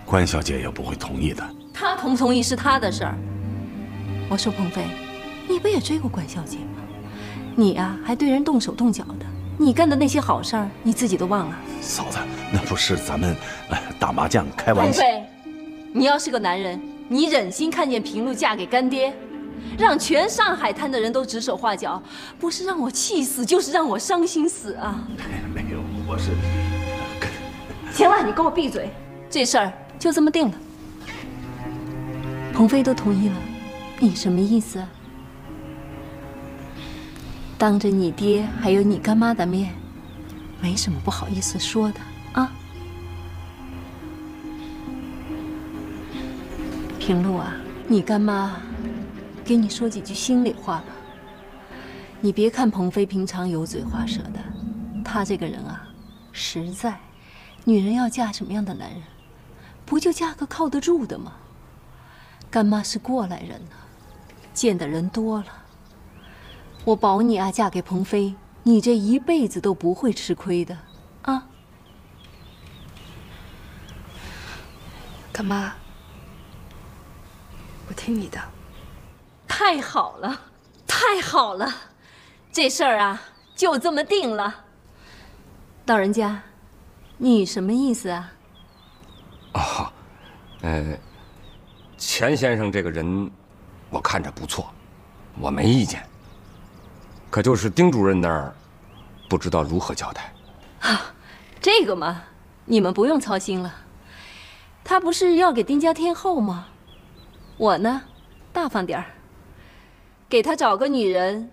关小姐也不会同意的。她同不同意是她的事儿。我说鹏飞，你不也追过关小姐吗？你啊，还对人动手动脚的，你干的那些好事儿，你自己都忘了。嫂子，那不是咱们打麻将开玩笑。鹏飞，你要是个男人，你忍心看见平路嫁给干爹，让全上海滩的人都指手画脚，不是让我气死，就是让我伤心死啊！没有，我是……行了，你给我闭嘴，这事儿就这么定了。鹏飞都同意了，你什么意思啊？当着你爹还有你干妈的面，没什么不好意思说的啊。平路啊，你干妈给你说几句心里话吧。你别看鹏飞平常油嘴滑舌的，他这个人啊，实在。女人要嫁什么样的男人？不就嫁个靠得住的吗？干妈是过来人呐，见的人多了。我保你啊，嫁给鹏飞，你这一辈子都不会吃亏的啊。干妈，我听你的。太好了，太好了，这事儿啊就这么定了。老人家，你什么意思啊？哦，钱先生这个人，我看着不错，我没意见。可就是丁主任那儿，不知道如何交代。啊，这个嘛，你们不用操心了。他不是要给丁家添后吗？我呢，大方点儿，给他找个女人，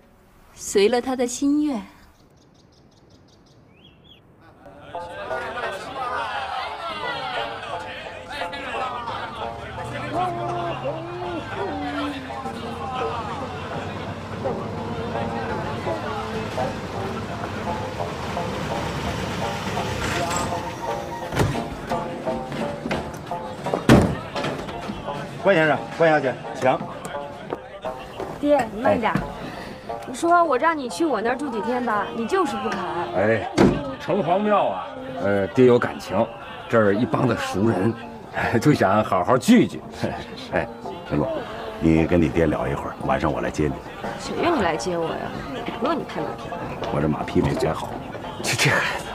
随了他的心愿。关先生，关小姐，请。爹，你慢点。你说我让你去我那儿住几天吧，你就是不肯。哎，城隍庙啊，爹有感情，这儿一帮子熟人，就想好好聚聚。哎，陈果，你跟你爹聊一会儿，晚上我来接你。谁让你来接我呀？不用你拍马屁。我这马屁没拍好。这孩子，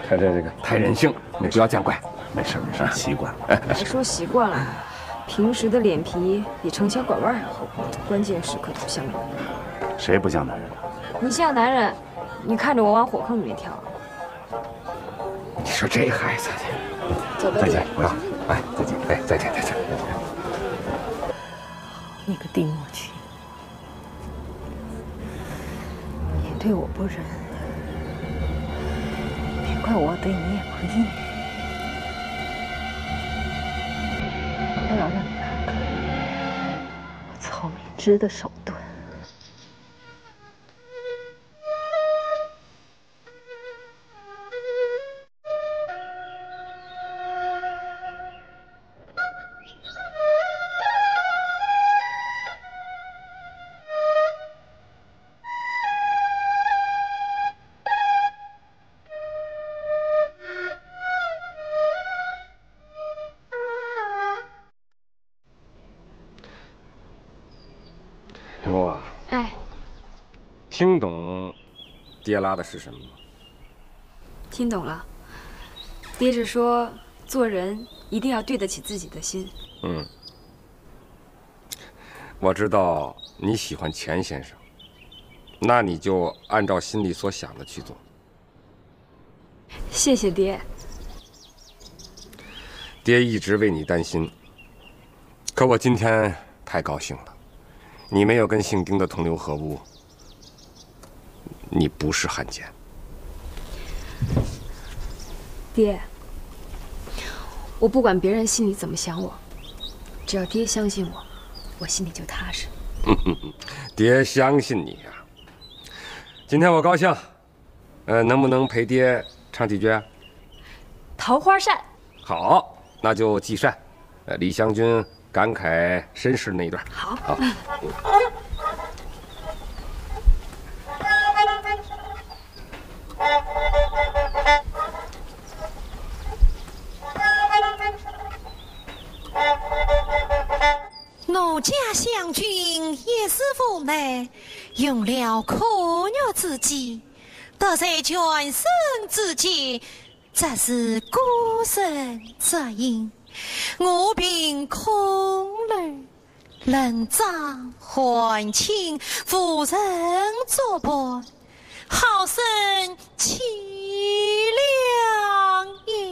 他这个太任性，你不要见怪。没事没事，习惯。还说习惯了。平时的脸皮比城墙拐弯还厚，关键时刻不像男人。谁不像男人？你像男人，你看着我往火坑里面跳。你说这孩子，走吧，再见啊！哎，再见！哎，再见，再见。你个丁默群，你对我不仁，别怪我对你也不义。我要让你看看我曹敏之的手段。我哎，听懂爹拉的是什么吗？听懂了。爹是说，做人一定要对得起自己的心。我知道你喜欢钱先生，那你就按照心里所想的去做。谢谢爹。爹一直为你担心，可我今天太高兴了。你没有跟姓丁的同流合污，你不是汉奸。爹，我不管别人心里怎么想我，只要爹相信我，我心里就踏实。爹相信你呀。今天我高兴，能不能陪爹唱几句啊？桃花扇。好，那就季扇。李香君感慨身世那一段。好。好。奴家湘君也是无奈，用了可虐之计，得罪全省之间，这是孤身之因。我凭空儿，人长还清，夫人作伴，好生凄凉也。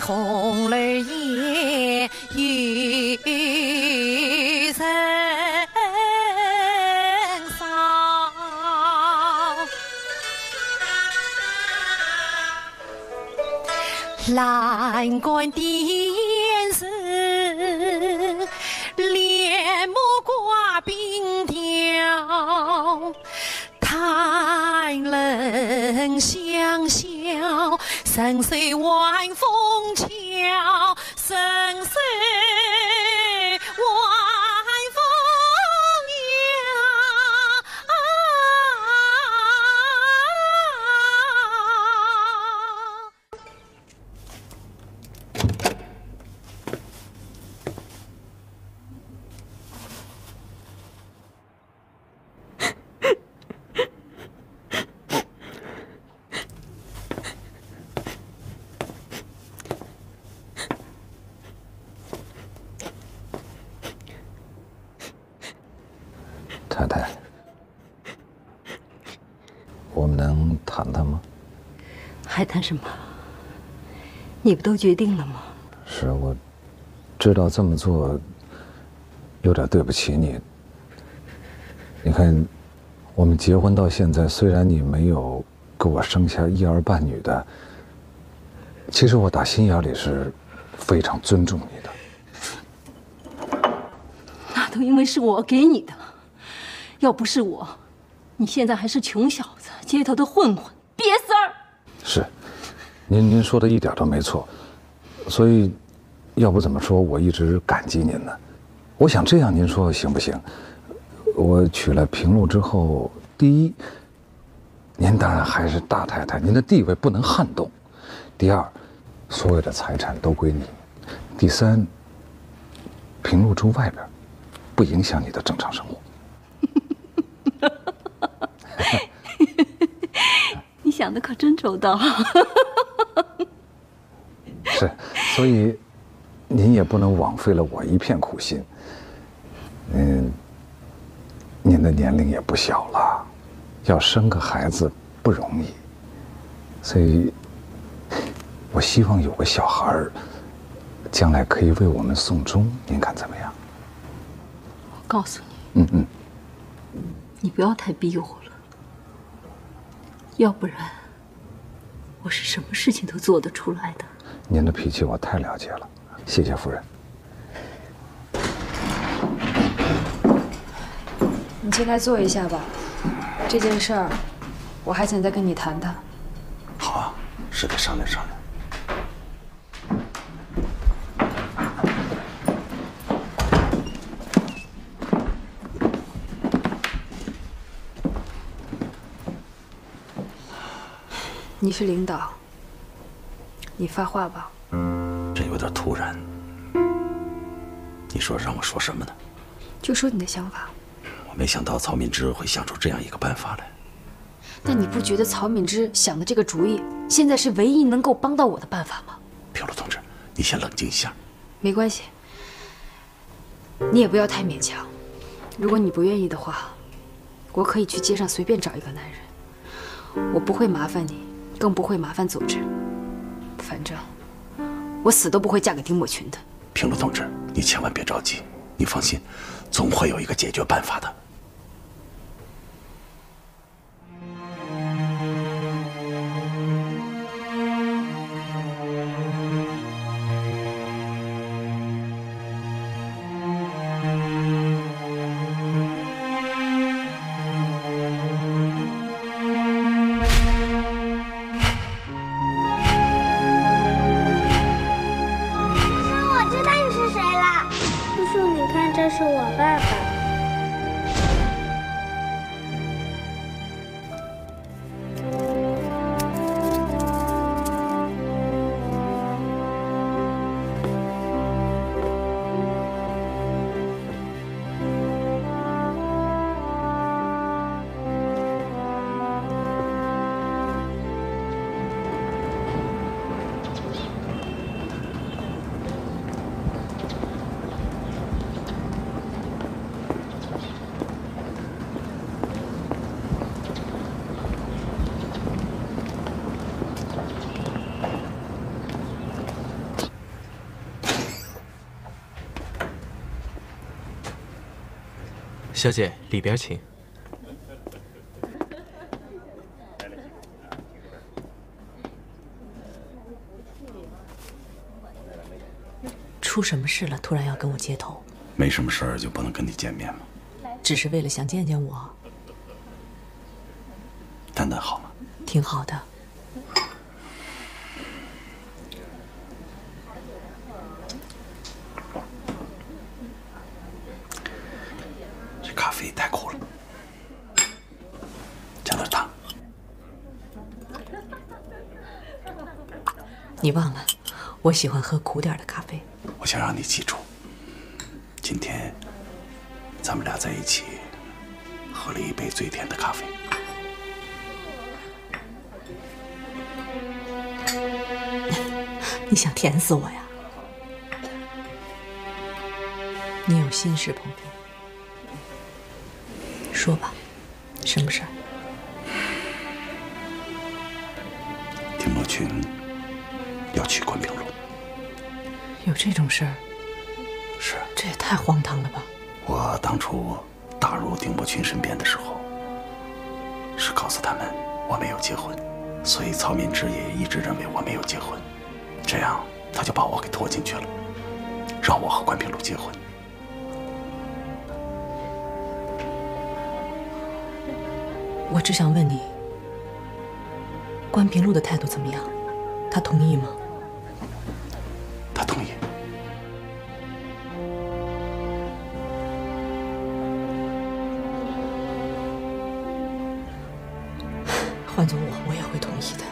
红儿也与人骚。栏杆电视，帘幕挂冰雕，谈人相笑，声声晚风俏，声声晚风太太，我们能谈谈吗？还谈什么？你不都决定了吗？是，我知道这么做有点对不起你。你看，我们结婚到现在，虽然你没有给我生下一儿半女的，其实我打心眼里是非常尊重你的。那都因为是我给你的，要不是我，你现在还是穷小子，街头的混混，瘪丝儿。是，您说的一点都没错，所以，要不怎么说我一直感激您呢？我想这样，您说行不行？我娶了平路之后，第一，您当然还是大太太，您的地位不能撼动；第二，所有的财产都归你；第三，平路住外边，不影响你的正常生活。你想的可真周到。是，所以您也不能枉费了我一片苦心。您的年龄也不小了，要生个孩子不容易，所以，我希望有个小孩儿，将来可以为我们送终，您看怎么样？我告诉你，你不要太逼我了，要不然，我是什么事情都做得出来的。您的脾气我太了解了，谢谢夫人。你进来坐一下吧，这件事儿我还想再跟你谈谈。好啊，是得商量商量。你是领导，你发话吧。这有点突然，你说让我说什么呢？就说你的想法。我没想到曹敏之会想出这样一个办法来。但你不觉得曹敏之想的这个主意，现在是唯一能够帮到我的办法吗？平路同志，你先冷静一下。没关系，你也不要太勉强。如果你不愿意的话，我可以去街上随便找一个男人，我不会麻烦你，更不会麻烦组织。反正我死都不会嫁给丁默群的。平路同志，你千万别着急，你放心，总会有一个解决办法的。是我爸爸。小姐，里边请。出什么事了？突然要跟我接头？没什么事儿就不能跟你见面吗？只是为了想见见我。丹丹好吗？挺好的。这咖啡太苦了，加点糖。你忘了，我喜欢喝苦点的咖啡。我想让你记住，今天咱们俩在一起喝了一杯最甜的咖啡。你想甜死我呀？你有心事，鹏飞。说吧，什么事儿？丁墨群要去关平路。有这种事儿？是。这也太荒唐了吧！我当初打入丁墨群身边的时候，是告诉他们我没有结婚，所以曹敏之也一直认为我没有结婚，这样他就把我给拖进去了，让我和关平路结婚。我只想问你，关平路的态度怎么样？他同意吗？他同意。换做我也会同意的，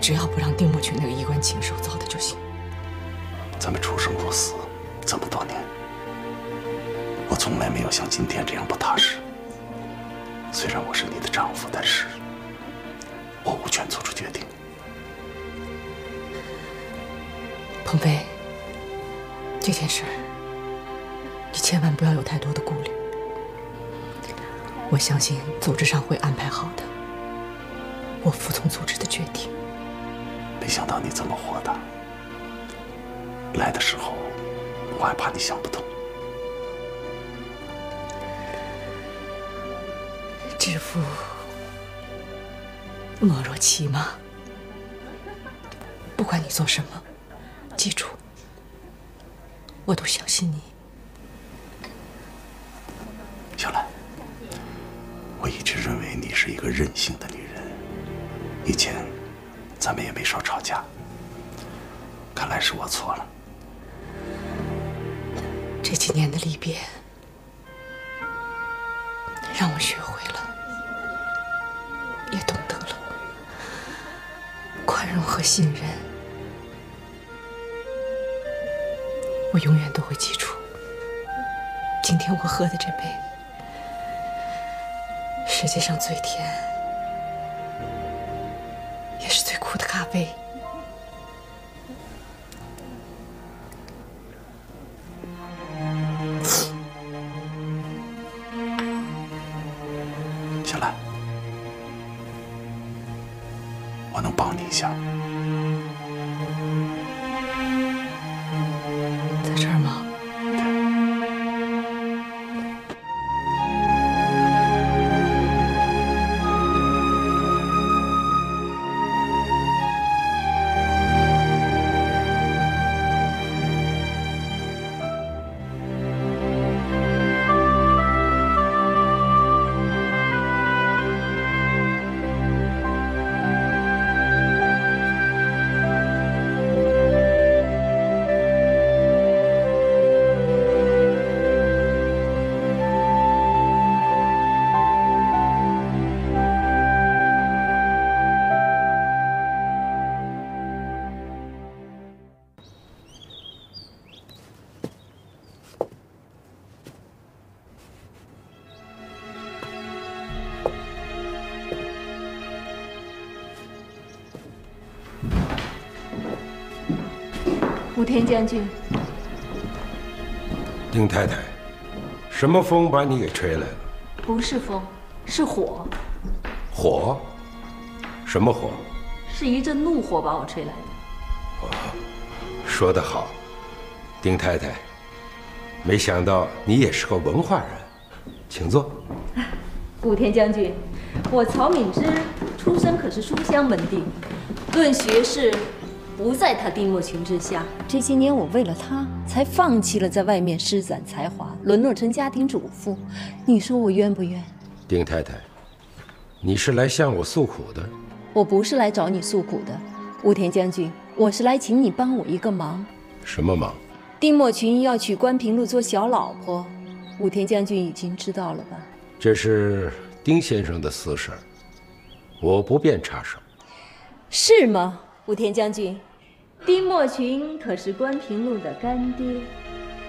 只要不让丁墨群那个衣冠禽兽糟蹋就行。咱们出生入死这么多年，我从来没有像今天这样不踏实。虽然我是你的丈夫，但是我无权做出决定。鹏飞，这件事你千万不要有太多的顾虑。我相信组织上会安排好的，我服从组织的决定。没想到你这么豁达，来的时候我还怕你想不通。知府莫若其嘛。不管你做什么，记住，我都相信你。小兰，我一直认为你是一个任性的女人，以前咱们也没少吵架，看来是我错了。这几年的离别，让我学会了，也懂得了宽容和信任。我永远都会记住，今天我喝的这杯，世界上最甜，也是最苦的咖啡。小兰，我能帮你一下？在这儿吗？武田将军，丁太太，什么风把你给吹来了？不是风，是火。火？什么火？是一阵怒火把我吹来的。说得好，丁太太，没想到你也是个文化人，请坐。武田将军，我曹敏之出身可是书香门第，论学识不在他丁默群之下。这些年我为了他，才放弃了在外面施展才华，沦落成家庭主妇。你说我冤不冤？丁太太，你是来向我诉苦的？我不是来找你诉苦的，武田将军，我是来请你帮我一个忙。什么忙？丁默群要娶关平路做小老婆，武田将军已经知道了吧？这是丁先生的私事，我不便插手。是吗，武田将军？丁默群可是关平路的干爹，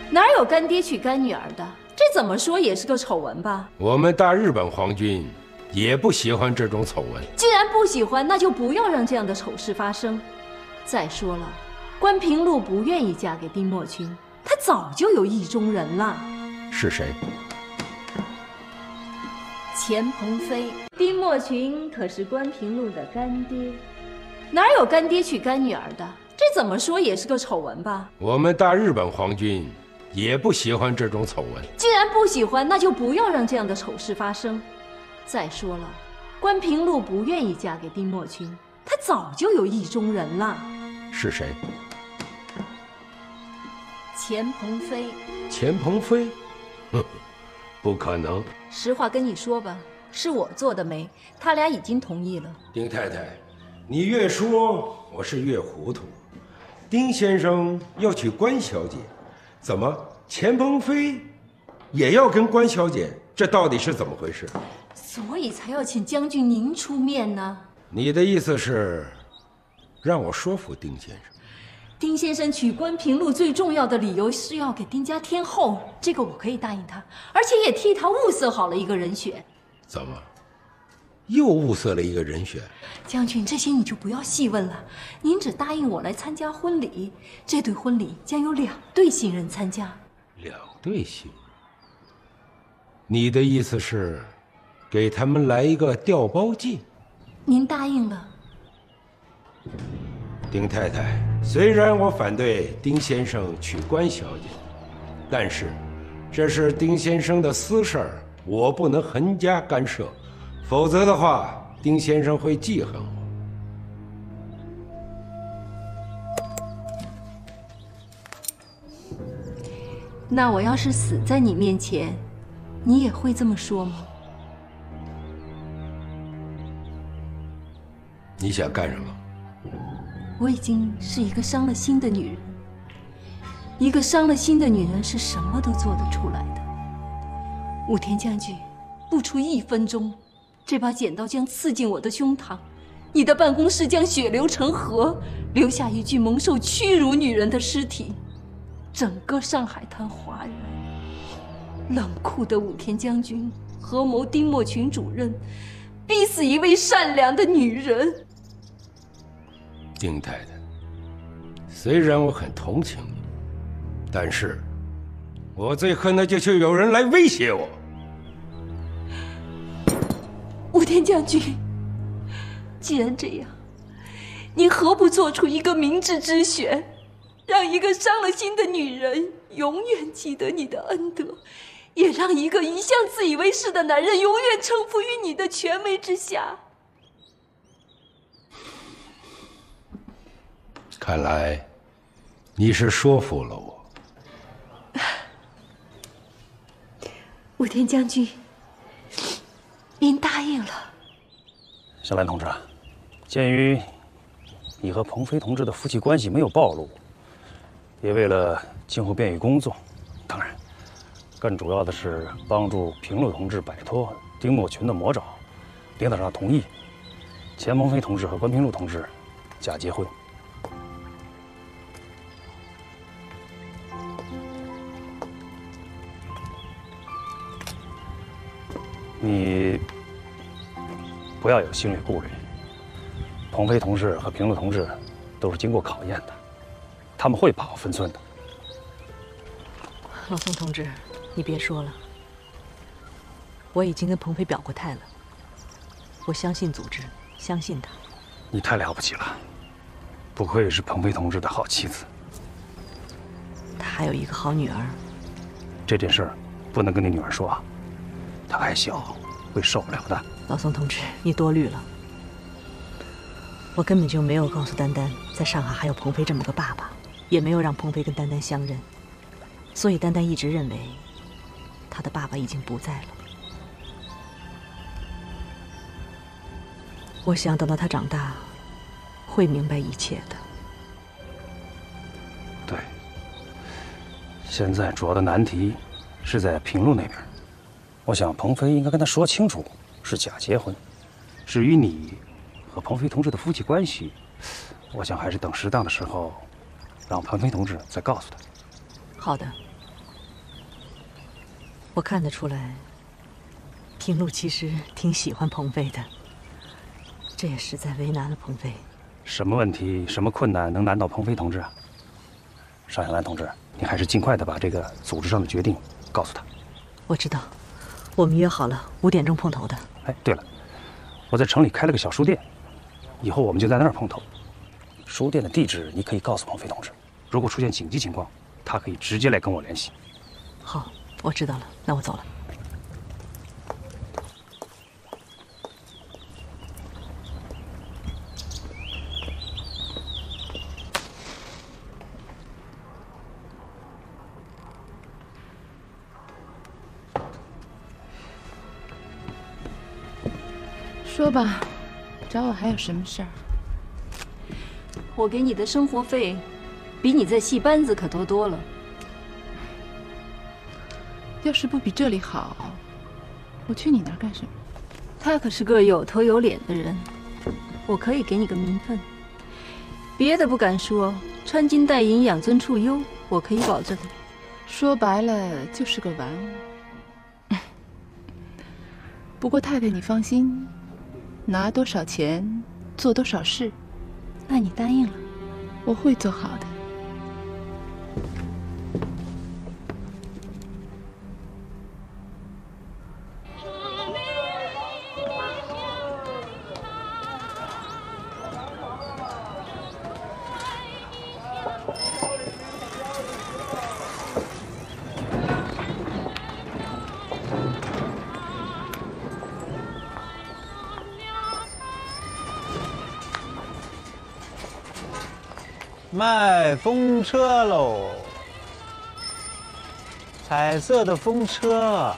哪有干爹娶干女儿的？这怎么说也是个丑闻吧？我们大日本皇军也不喜欢这种丑闻。既然不喜欢，那就不要让这样的丑事发生。再说了，关平路不愿意嫁给丁默群，他早就有意中人了。是谁？钱鹏飞。丁默群可是关平路的干爹，哪有干爹娶干女儿的？这怎么说也是个丑闻吧？我们大日本皇军也不喜欢这种丑闻。既然不喜欢，那就不要让这样的丑事发生。再说了，关平路不愿意嫁给丁默群，他早就有意中人了。是谁？钱鹏飞。钱鹏飞？不可能。实话跟你说吧，是我做的媒，他俩已经同意了。丁太太，你越说我是越糊涂。丁先生要娶关小姐，怎么钱鹏飞也要跟关小姐？这到底是怎么回事？所以才要请将军您出面呢。你的意思是让我说服丁先生？丁先生娶关平路最重要的理由是要给丁家添后，这个我可以答应他，而且也替他物色好了一个人选。怎么又物色了一个人选？将军，这些你就不要细问了，您只答应我来参加婚礼。这对婚礼将有2对新人参加。2对新人？你的意思是给他们来一个调包计？您答应了。丁太太，虽然我反对丁先生娶关小姐，但是这是丁先生的私事儿，我不能横加干涉，否则的话，丁先生会记恨我。那我要是死在你面前，你也会这么说吗？你想干什么？我已经是一个伤了心的女人。一个伤了心的女人是什么都做得出来的。武田将军，不出1分钟，这把剪刀将刺进我的胸膛，你的办公室将血流成河，留下一具蒙受屈辱女人的尸体。整个上海滩哗然。冷酷的武田将军合谋丁默群主任，逼死一位善良的女人。丁太太，虽然我很同情你，但是我最恨的就是有人来威胁我。武田将军，既然这样，您何不做出一个明智之选，让一个伤了心的女人永远记得你的恩德，也让一个一向自以为是的男人永远臣服于你的权威之下？看来你是说服了我。武田将军，您答应了。小兰同志，鉴于你和鹏飞同志的夫妻关系没有暴露，也为了今后便于工作，当然，更主要的是帮助平路同志摆脱丁默群的魔爪，领导上同意，钱鹏飞同志和关平路同志假结婚。你不要有心理顾虑，鹏飞同志和平路同志都是经过考验的，他们会把握分寸的。老宋同志，你别说了，我已经跟鹏飞表过态了，我相信组织，相信他。你太了不起了，不愧是鹏飞同志的好妻子。他还有一个好女儿，这件事儿不能跟你女儿说啊，她还小，会受不了的。老宋同志，你多虑了。我根本就没有告诉丹丹，在上海还有鹏飞这么个爸爸，也没有让鹏飞跟丹丹相认，所以丹丹一直认为，他的爸爸已经不在了。我想等到他长大，会明白一切的。对，现在主要的难题是在平路那边，我想鹏飞应该跟他说清楚，是假结婚。至于你和鹏飞同志的夫妻关系，我想还是等适当的时候，让鹏飞同志再告诉他。好的，我看得出来，平路其实挺喜欢鹏飞的，这也实在为难了鹏飞。什么问题、什么困难能难到鹏飞同志啊？尚小兰同志，你还是尽快的把这个组织上的决定告诉他。我知道，我们约好了5点钟碰头的。哎，对了，我在城里开了个小书店，以后我们就在那儿碰头。书店的地址你可以告诉鹏飞同志，如果出现紧急情况，他可以直接来跟我联系。好，我知道了，那我走了。说吧，找我还有什么事儿？我给你的生活费，比你在戏班子可多多了。要是不比这里好，我去你那儿干什么？他可是个有头有脸的人，我可以给你个名分。别的不敢说，穿金戴银、养尊处优，我可以保证。说白了就是个玩物。不过太太你放心，拿多少钱做多少事。那你答应了？我会做好的。卖风车喽！彩色的风车，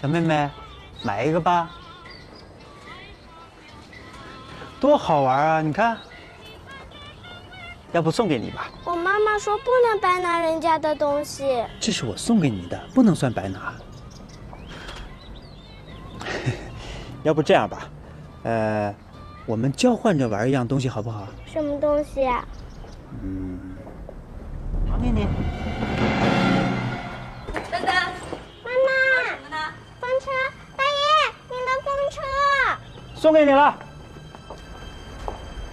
小妹妹，买一个吧，多好玩啊！你看，要不送给你吧？我妈妈说不能白拿人家的东西。这是我送给你的，不能算白拿。要不这样吧，我们交换着玩一样东西好不好？什么东西啊？王念念，丹丹，妈妈，什么呢？风车，大爷，你的风车。送给你了。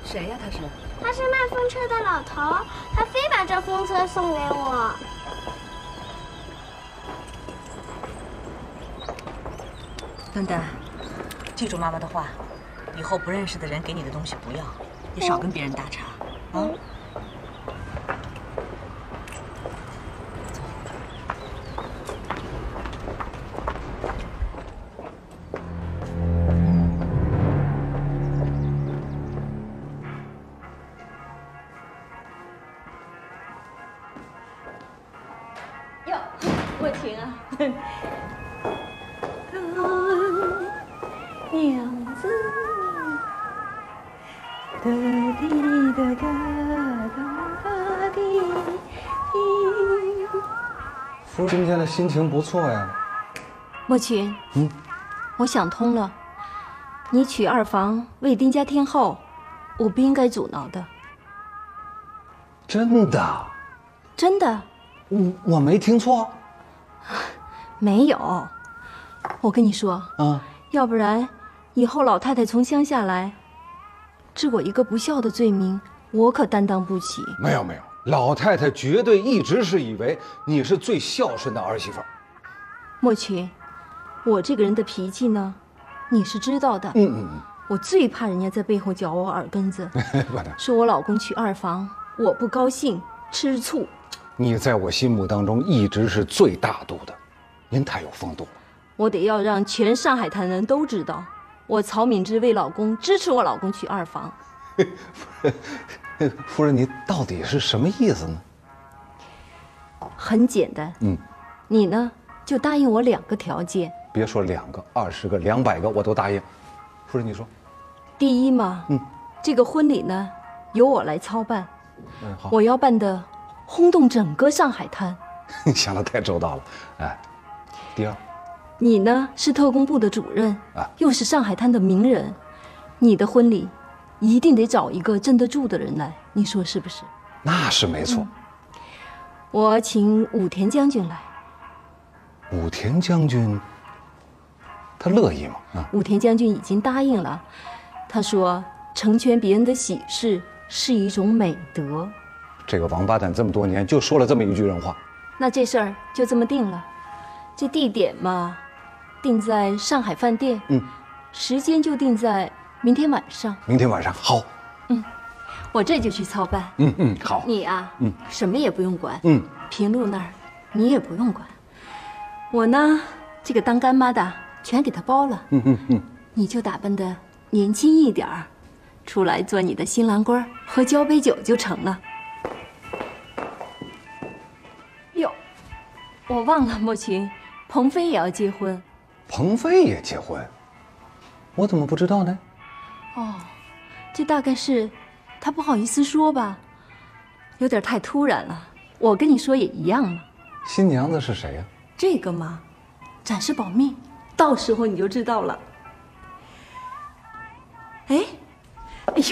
谁呀？他是？他是卖风车的老头，他非把这风车送给我。丹丹，记住妈妈的话。以后不认识的人给你的东西不要，你少跟别人打岔，啊。哟，我请啊。娘子。哒滴哒哒哒滴滴。夫今天的心情不错呀。莫群，我想通了，你娶二房为丁家添后，我不应该阻挠的。真的？真的。我没听错？没有。我跟你说，要不然以后老太太从乡下来。治我一个不孝的罪名，我可担当不起。没有，老太太绝对一直是以为你是最孝顺的儿媳妇。莫群，我这个人的脾气呢，你是知道的。我最怕人家在背后嚼我耳根子，说我老公娶二房，我不高兴，吃醋。你在我心目当中一直是最大度的，您太有风度了。我得要让全上海滩人都知道，我曹敏之为老公支持我老公娶二房。夫人，你到底是什么意思呢？很简单，你呢就答应我2个条件。别说2个、20个、200个，我都答应。夫人，你说。第一嘛，这个婚礼呢由我来操办，好，我要办的轰动整个上海滩。你想的太周到了。哎，第二，你呢是特工部的主任，又是上海滩的名人，你的婚礼一定得找一个镇得住的人来，你说是不是？那是没错。我请武田将军来。武田将军，他乐意吗？武田将军已经答应了，他说成全别人的喜事是一种美德。这个王八蛋这么多年就说了这么一句人话。那这事儿就这么定了，这地点嘛，定在上海饭店，时间就定在明天晚上。明天晚上好。我这就去操办。好。你啊，什么也不用管。平路那儿你也不用管。我呢，这个当干妈的全给他包了。你就打扮的年轻一点儿，出来做你的新郎官，喝交杯酒就成了。哟，我忘了，莫群，鹏飞也要结婚。鹏飞也结婚？我怎么不知道呢？哦，这大概是他不好意思说吧，有点太突然了。我跟你说也一样嘛。新娘子是谁呀？这个嘛，暂时保密，到时候你就知道了。哎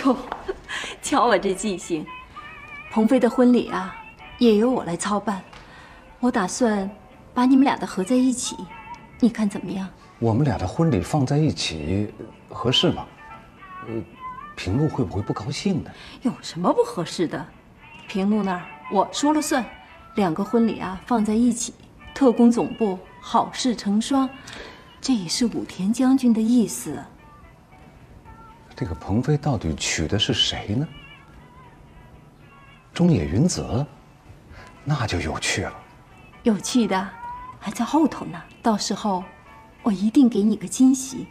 呦，瞧我这记性！鹏飞的婚礼啊，也由我来操办。我打算把你们俩的合在一起，你看怎么样？我们俩的婚礼放在一起合适吗？平路会不会不高兴呢？有什么不合适的？平路那儿我说了算，2个婚礼啊放在一起，特工总部好事成双，这也是武田将军的意思。这个鹏飞到底娶的是谁呢？中野云泽，那就有趣了。有趣的还在后头呢，到时候我一定给你个惊喜。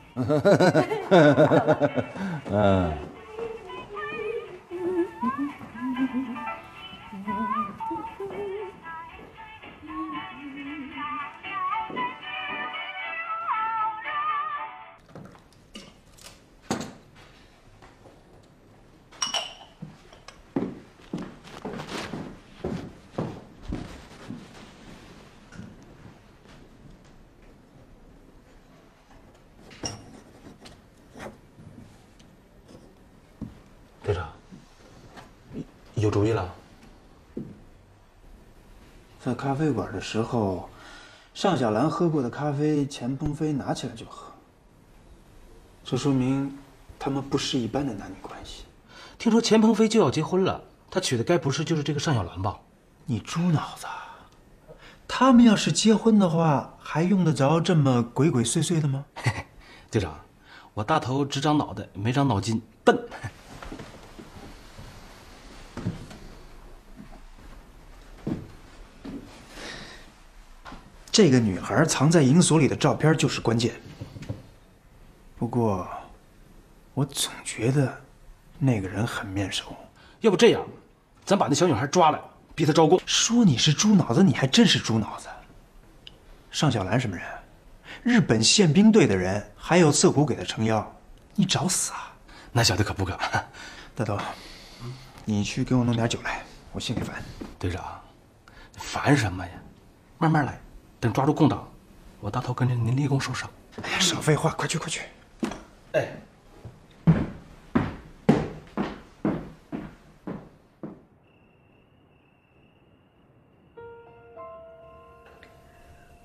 队长，有主意了？在咖啡馆的时候，尚小兰喝过的咖啡，钱鹏飞拿起来就喝。这说明他们不是一般的男女关系。听说钱鹏飞就要结婚了，他娶的该不是就是这个尚小兰吧？你猪脑子！他们要是结婚的话，还用得着这么鬼鬼祟祟的吗？队长，我大头只长脑袋，没长脑筋，笨。这个女孩藏在银锁里的照片就是关键。不过，我总觉得那个人很面熟。要不这样，咱把那小女孩抓来，逼她招供。说你是猪脑子，你还真是猪脑子。尚小兰什么人？日本宪兵队的人，还有侧谷给他撑腰，你找死啊！那小子可不敢。大头，你去给我弄点酒来，我心里烦。队长，烦什么呀？慢慢来，等抓住空档，我大头跟着您立功受赏。哎呀，少废话，快去快去！哎。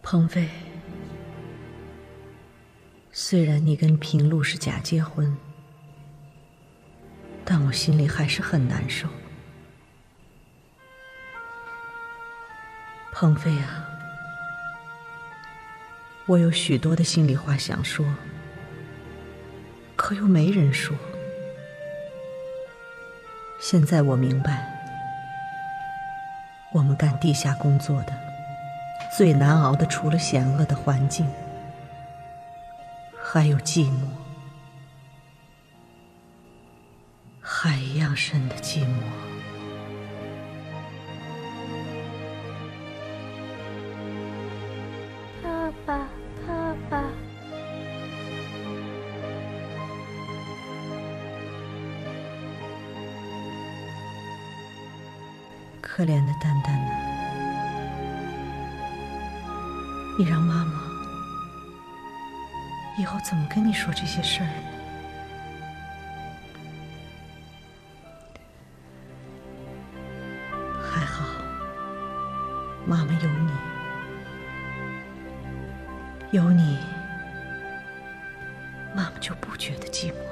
鹏飞，虽然你跟平路是假结婚，但我心里还是很难受。鹏飞啊，我有许多的心里话想说，可又没人说。现在我明白，我们干地下工作的，最难熬的除了险恶的环境，还有寂寞，海一样深的寂寞。爸爸，爸爸。可怜的丹丹呢？你让妈妈以后怎么跟你说这些事儿呢？还好，妈妈有你，有你，妈妈就不觉得寂寞了。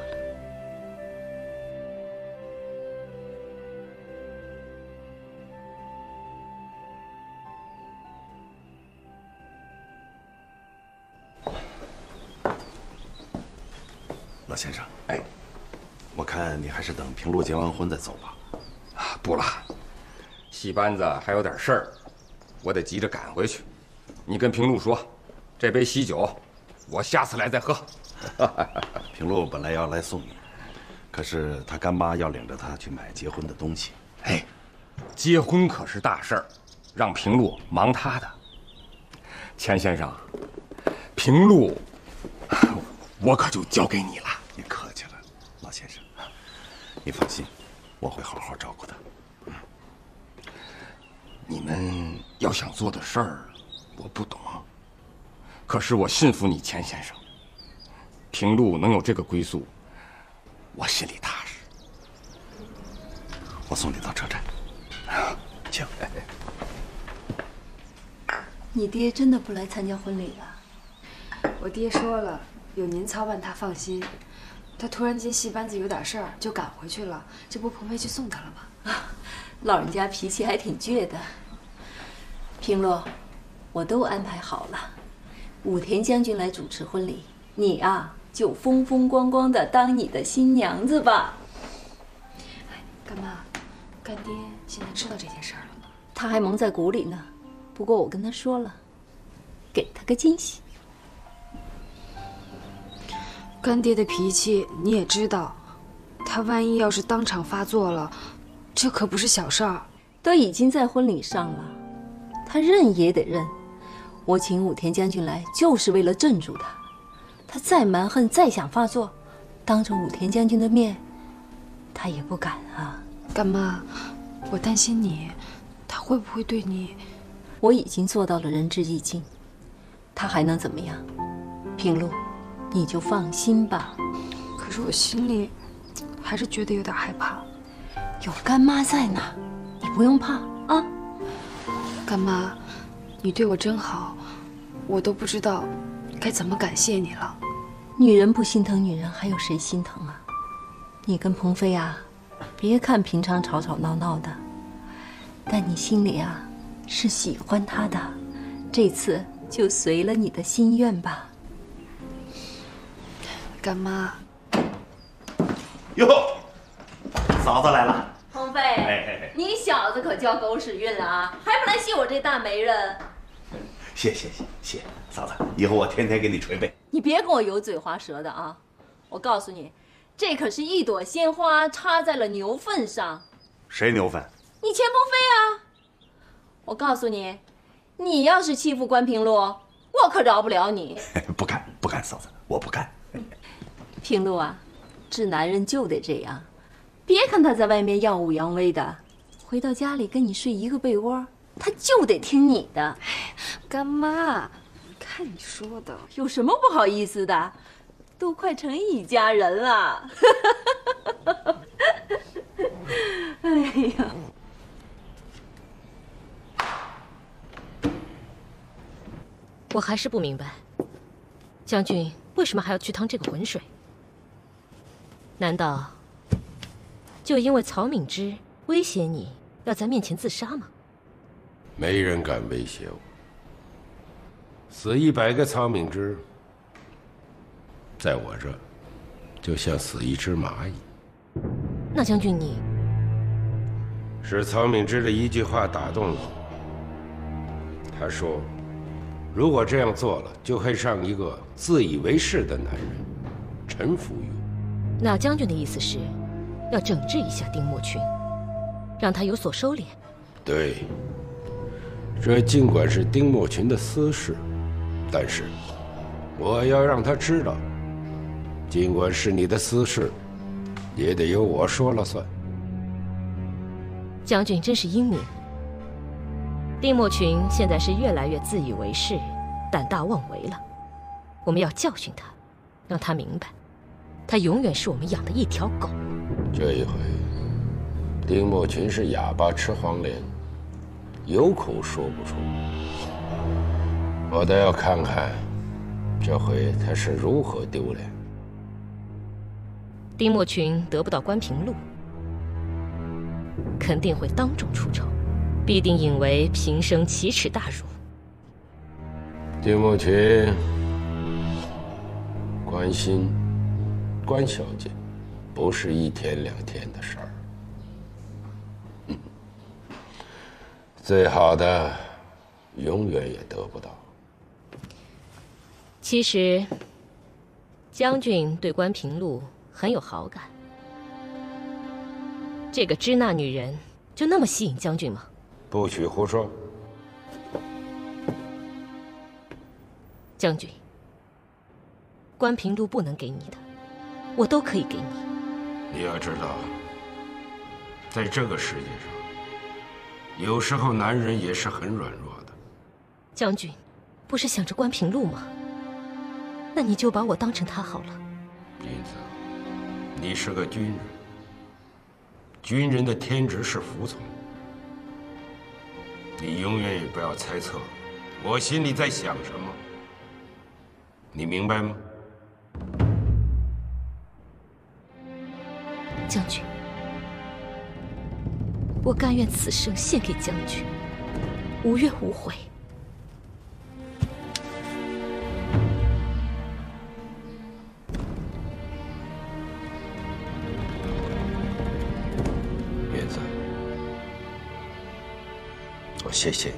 老先生，哎，我看你还是等平路结完婚再走吧。不了，戏班子还有点事儿，我得急着赶回去。你跟平路说，这杯喜酒，我下次来再喝。平路本来要来送你，可是他干妈要领着他去买结婚的东西。哎，结婚可是大事儿，让平路忙他的。钱先生，平路，我可就交给你了。你客气了，老先生。你放心，我会好好照顾他。你们要想做的事儿，我不懂，可是我信服你，钱先生。平路能有这个归宿，我心里踏实。我送你到车站。请。你爹真的不来参加婚礼了？我爹说了，有您操办他放心。他突然间戏班子有点事儿，就赶回去了。这不鹏飞去送他了吗？啊，老人家脾气还挺倔的。平路，我都安排好了，武田将军来主持婚礼，你啊就风风光光的当你的新娘子吧。干妈，干爹现在知道这件事儿了吗？他还蒙在鼓里呢，不过我跟他说了，给他个惊喜。干爹的脾气你也知道，他万一要是当场发作了，这可不是小事儿。都已经在婚礼上了，他认也得认。我请武田将军来，就是为了镇住他。他再蛮横，再想发作，当着武田将军的面，他也不敢啊。干妈，我担心你，他会不会对你？我已经做到了仁至义尽，他还能怎么样？平路，你就放心吧。可是我心里还是觉得有点害怕。有干妈在呢，你不用怕啊。干妈，你对我真好，我都不知道该怎么感谢你了。女人不心疼女人，还有谁心疼啊？你跟鹏飞啊，别看平常吵吵闹闹的，但你心里啊是喜欢他的。这次就随了你的心愿吧。干妈。哟，嫂子来了。鹏飞，你小子可交狗屎运了啊，还不来谢我这大媒人？谢嫂子，以后我天天给你捶背。你别跟我油嘴滑舌的啊！我告诉你，这可是一朵鲜花插在了牛粪上。谁牛粪？你钱鹏飞啊！我告诉你，你要是欺负关平路，我可饶不了你。不干，嫂子，我不干。平路啊，治男人就得这样，别看他在外面耀武扬威的，回到家里跟你睡一个被窝，他就得听你的。干妈，看你说的，有什么不好意思的？都快成一家人了。哎呀！我还是不明白，将军为什么还要去趟这个浑水？难道就因为曹敏之威胁你要在面前自杀吗？没人敢威胁我。死100个曹敏之，在我这就像死一只蚂蚁。那将军你是曹敏之的一句话打动了我。他说，如果这样做了，就会让一个自以为是的男人臣服于我。那将军的意思是，要整治一下丁默群，让他有所收敛。对，这尽管是丁默群的私事，但是我要让他知道，尽管是你的私事，也得由我说了算。将军真是英明。丁默群现在是越来越自以为是、胆大妄为了。我们要教训他，让他明白，他永远是我们养的一条狗。这一回，丁默群是哑巴吃黄连，有口说不出。我倒要看看，这回他是如何丢脸。丁默群得不到关平路，肯定会当众出丑，必定引为平生奇耻大辱。丁默群关心关小姐，不是1天2天的事儿。最好的，永远也得不到。其实，将军对关平路很有好感。这个支那女人就那么吸引将军吗？不许胡说！将军，关平路不能给你的，我都可以给你。你要知道，在这个世界上，有时候男人也是很软弱的。将军，不是想着关平路吗？那你就把我当成他好了。银子，你是个军人，军人的天职是服从。你永远也不要猜测我心里在想什么，你明白吗？将军，我甘愿此生献给将军，无怨无悔。叶子，我谢谢你。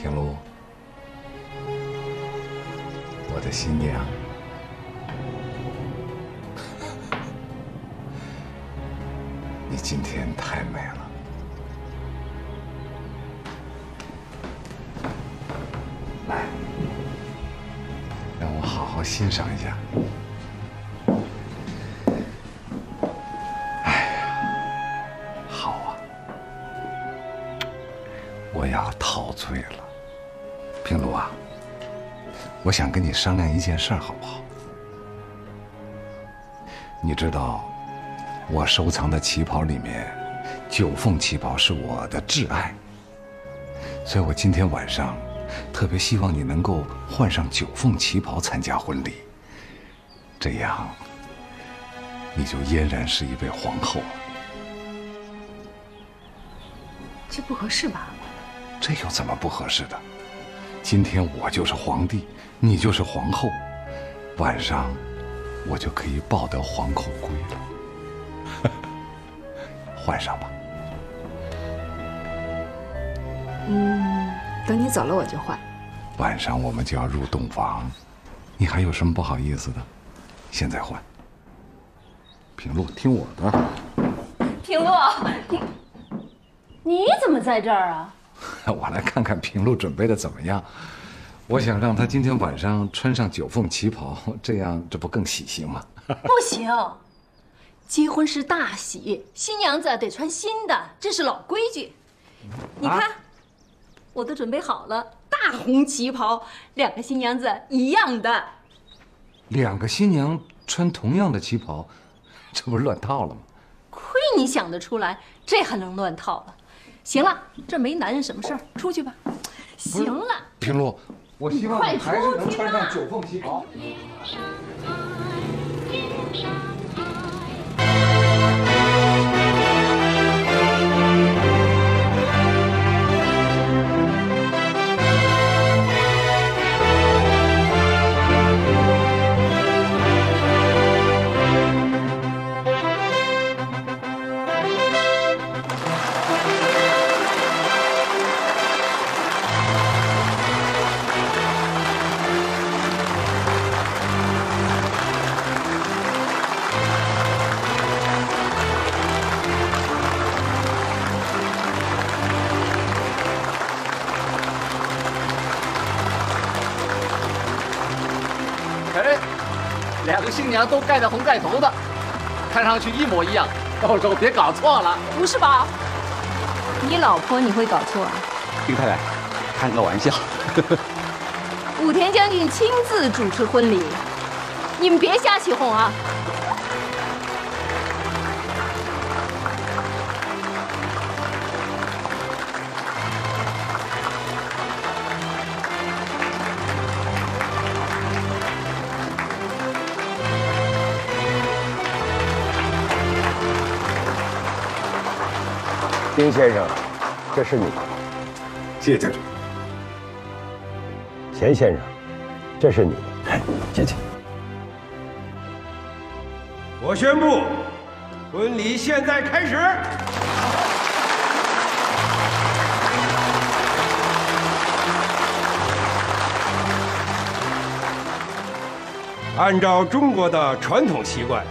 平路，我的新娘，你今天太美了。来，让我好好欣赏一下。哎呀，好啊，我要陶醉了。平路啊，我想跟你商量一件事儿，好不好？你知道，我收藏的旗袍里面，九凤旗袍是我的挚爱，所以我今天晚上特别希望你能够换上九凤旗袍参加婚礼，这样你就嫣然是一位皇后了。这不合适吧？这有怎么不合适的？今天我就是皇帝，你就是皇后，晚上我就可以抱得皇后归了。换上吧。等你走了我就换。晚上我们就要入洞房，你还有什么不好意思的？现在换。平路，听我的。平路，你怎么在这儿啊？我来看看平路准备的怎么样。我想让他今天晚上穿上9凤旗袍，这样这不更喜庆吗？不行，结婚是大喜，新娘子得穿新的，这是老规矩。你看，我都准备好了，大红旗袍，2个新娘子一样的。2个新娘穿同样的旗袍，这不是乱套了吗？亏你想得出来，这还能乱套了？行了，这没男人什么事儿，出去吧。行了，平路，我希望你还是能穿上9凤旗袍。哎，2个新娘都盖着红盖头的，看上去一模一样，到时候别搞错了。不是吧？你老婆你会搞错啊？丁太太，开个玩笑。武田将军亲自主持婚礼，你们别瞎起哄啊！丁先生，这是你。谢谢将军。钱先生，这是你的。哎，谢谢。我宣布，婚礼现在开始。按照中国的传统习惯，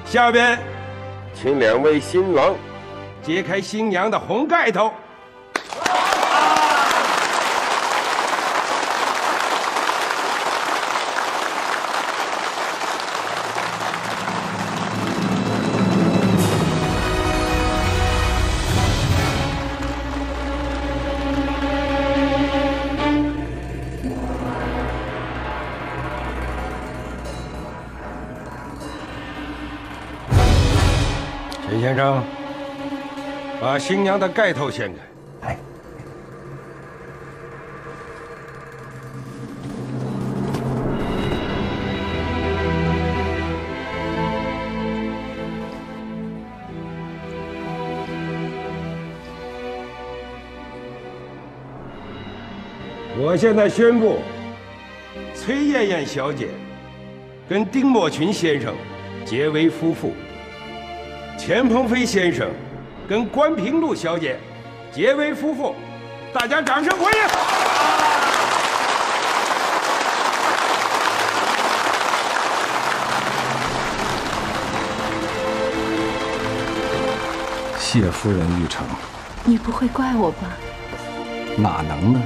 下边请2位新郎揭开新娘的红盖头。陈先生，把新娘的盖头掀开。我现在宣布，崔艳艳小姐跟丁默群先生结为夫妇。钱鹏飞先生跟关平路小姐结为夫妇，大家掌声欢迎！谢夫人玉成，你不会怪我吧？哪能呢？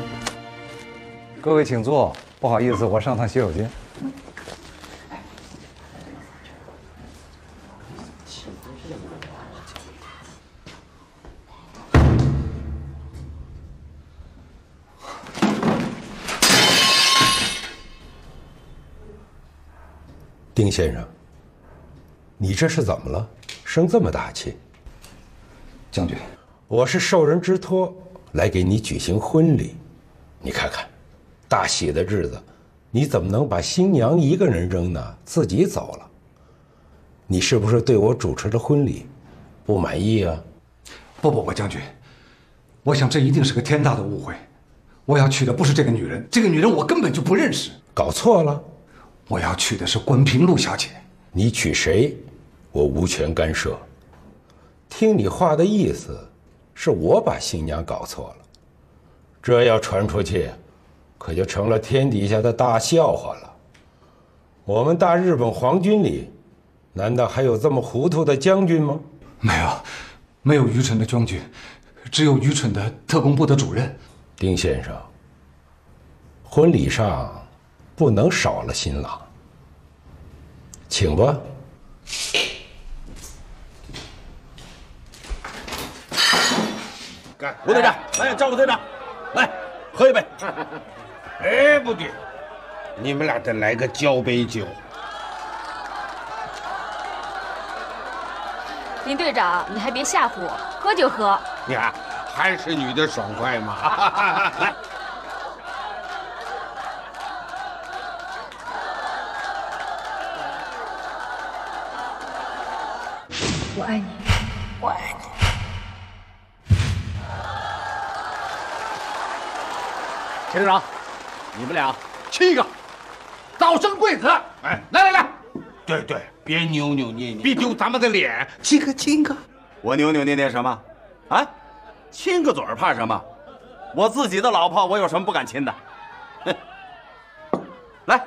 各位请坐，不好意思，我上趟洗手间。丁先生，你这是怎么了？生这么大气？将军，我是受人之托来给你举行婚礼，你看看，大喜的日子，你怎么能把新娘一个人扔呢？自己走了？你是不是对我主持的婚礼不满意啊？不，将军，我想这一定是个天大的误会。我要娶的不是这个女人，这个女人我根本就不认识。搞错了。我要娶的是关平路小姐。你娶谁，我无权干涉。听你话的意思，是我把新娘搞错了。这要传出去，可就成了天底下的大笑话了。我们大日本皇军里，难道还有这么糊涂的将军吗？没有愚蠢的将军，只有愚蠢的特工部的主任。丁先生，婚礼上不能少了新郎，请吧。吴队长，来，赵副队长，来喝一杯。哎，不对，你们俩得来个交杯酒。林队长，你还别吓唬我，喝就喝。呀，还是女的爽快嘛！来，我爱你，我爱你。钱队长，你们俩亲一个，早生贵子。哎，来，对，别扭扭捏捏，别丢咱们的脸。亲个，我扭扭捏捏什么？啊，亲个嘴儿怕什么？我自己的老婆，我有什么不敢亲的？哼，来，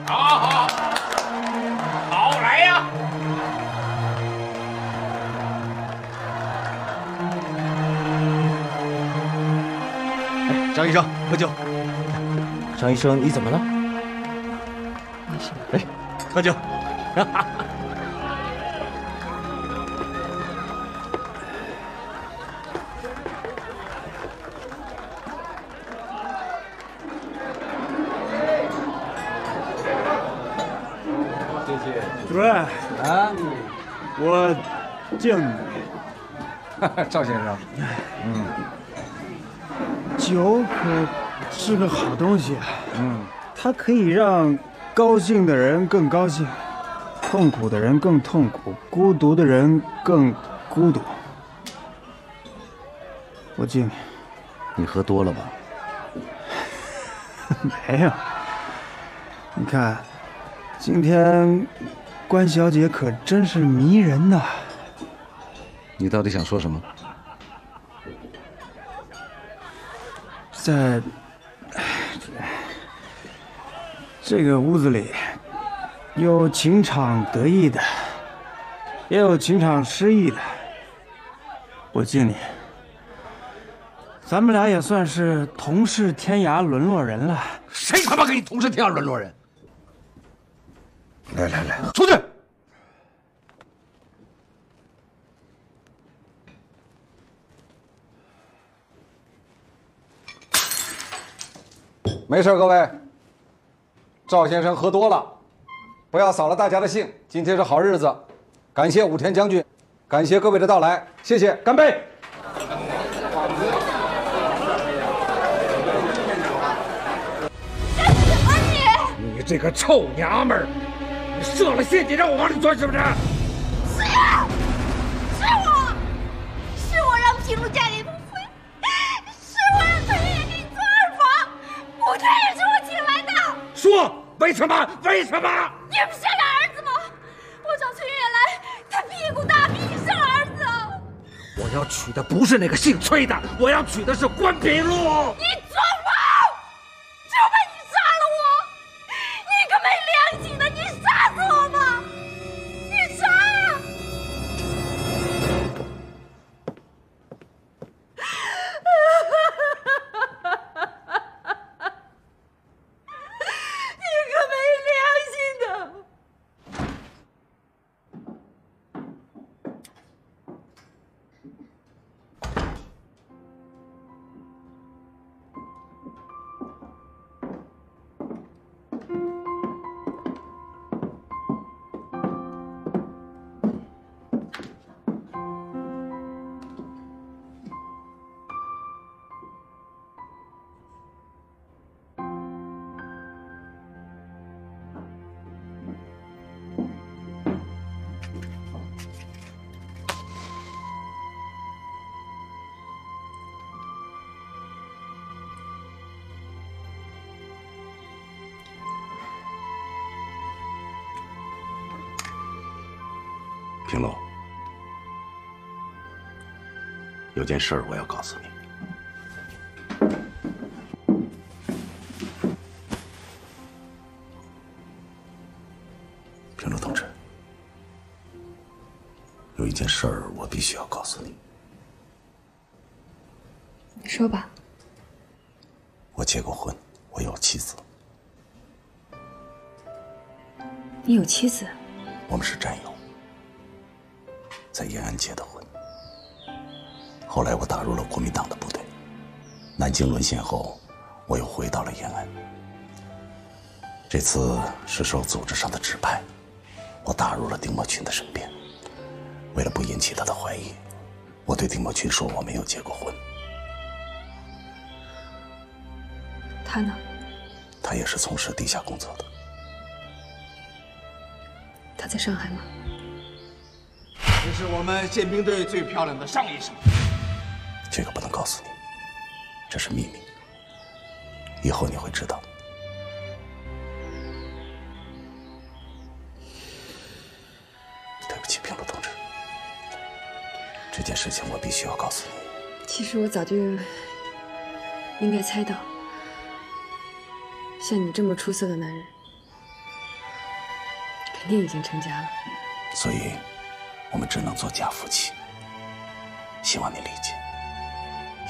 好，来呀！张医生，喝酒。张医生，你怎么了？没事。哎，喝酒。主任啊，我敬你。赵先生，酒可是个好东西啊，它可以让高兴的人更高兴，痛苦的人更痛苦，孤独的人更孤独。我敬你。你喝多了吧？没有。你看，今天关小姐可真是迷人呐。你到底想说什么？在这个屋子里，有情场得意的，也有情场失意的。我敬你，咱们俩也算是同是天涯沦落人了。谁他妈跟你同是天涯沦落人？来，出去！没事，各位。赵先生喝多了，不要扫了大家的兴。今天是好日子，感谢武田将军，感谢各位的到来，谢谢，干杯！你这个臭娘们儿，你设了陷阱让我往里钻是不是？是我让平路嫁给鹏飞，是我让陈月也给你做二房，武田也是我请来的。说为什么？为什么？你不想要儿子吗？我找陈月来，他屁股大，比你生儿子。我要娶的不是那个姓崔的，我要娶的是关平路。你装疯！就怕你杀了我！你个没良心的，你杀死我吗？你杀呀！你个没良心的！平路，有件事我要告诉你。平路同志，有一件事儿我必须要告诉你。你说吧。我结过婚，我有妻子。你有妻子？我们是战友，在延安结的婚。后来我打入了国民党的部队，南京沦陷后，我又回到了延安。这次是受组织上的指派，我打入了丁默群的身边。为了不引起他的怀疑，我对丁默群说我没有结过婚。他呢？他也是从事地下工作的。他在上海吗？这是我们宪兵队最漂亮的上一生。这个不能告诉你，这是秘密。以后你会知道。对不起，平路同志，这件事情我必须要告诉你。其实我早就应该猜到，像你这么出色的男人，肯定已经成家了。所以，我们只能做假夫妻。希望你理解。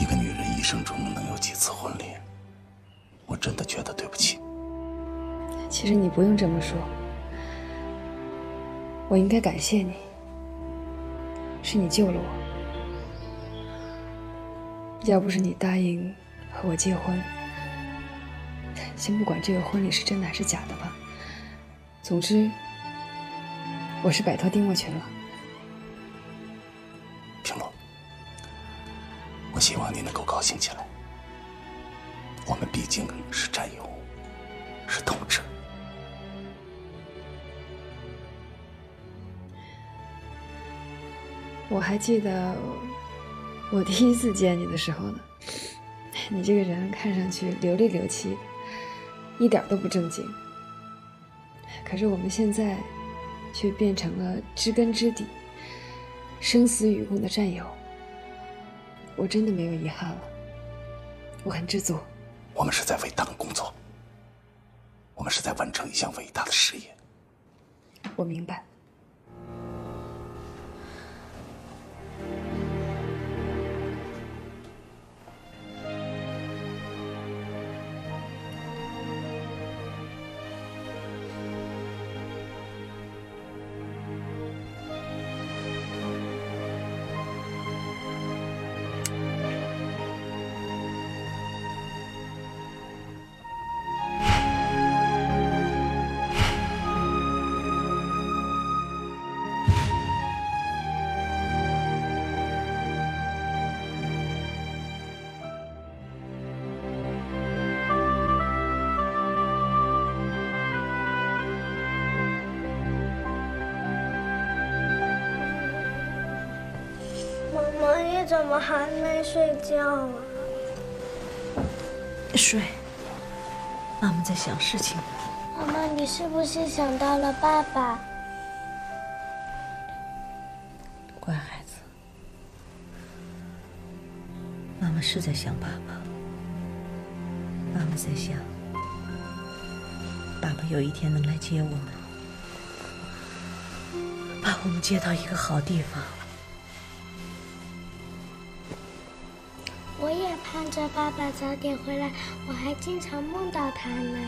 一个女人一生中能有几次婚礼，我真的觉得对不起。其实你不用这么说，我应该感谢你，是你救了我。要不是你答应和我结婚，先不管这个婚礼是真的还是假的吧，总之，我是摆脱丁默群了。平路，我希望你能够高兴起来。我们毕竟是战友，是同志。我还记得我第一次见你的时候呢，你这个人看上去流里流气的，一点都不正经。可是我们现在却变成了知根知底、生死与共的战友。我真的没有遗憾了，我很知足。我们是在为党工作，我们是在完成一项伟大的事业。我明白。你怎么还没睡觉啊？睡。妈妈在想事情。妈妈，你是不是想到了爸爸？乖孩子，妈妈是在想爸爸。妈妈在想，爸爸有一天能来接我们，把我们接到一个好地方。我也盼着爸爸早点回来，我还经常梦到他呢。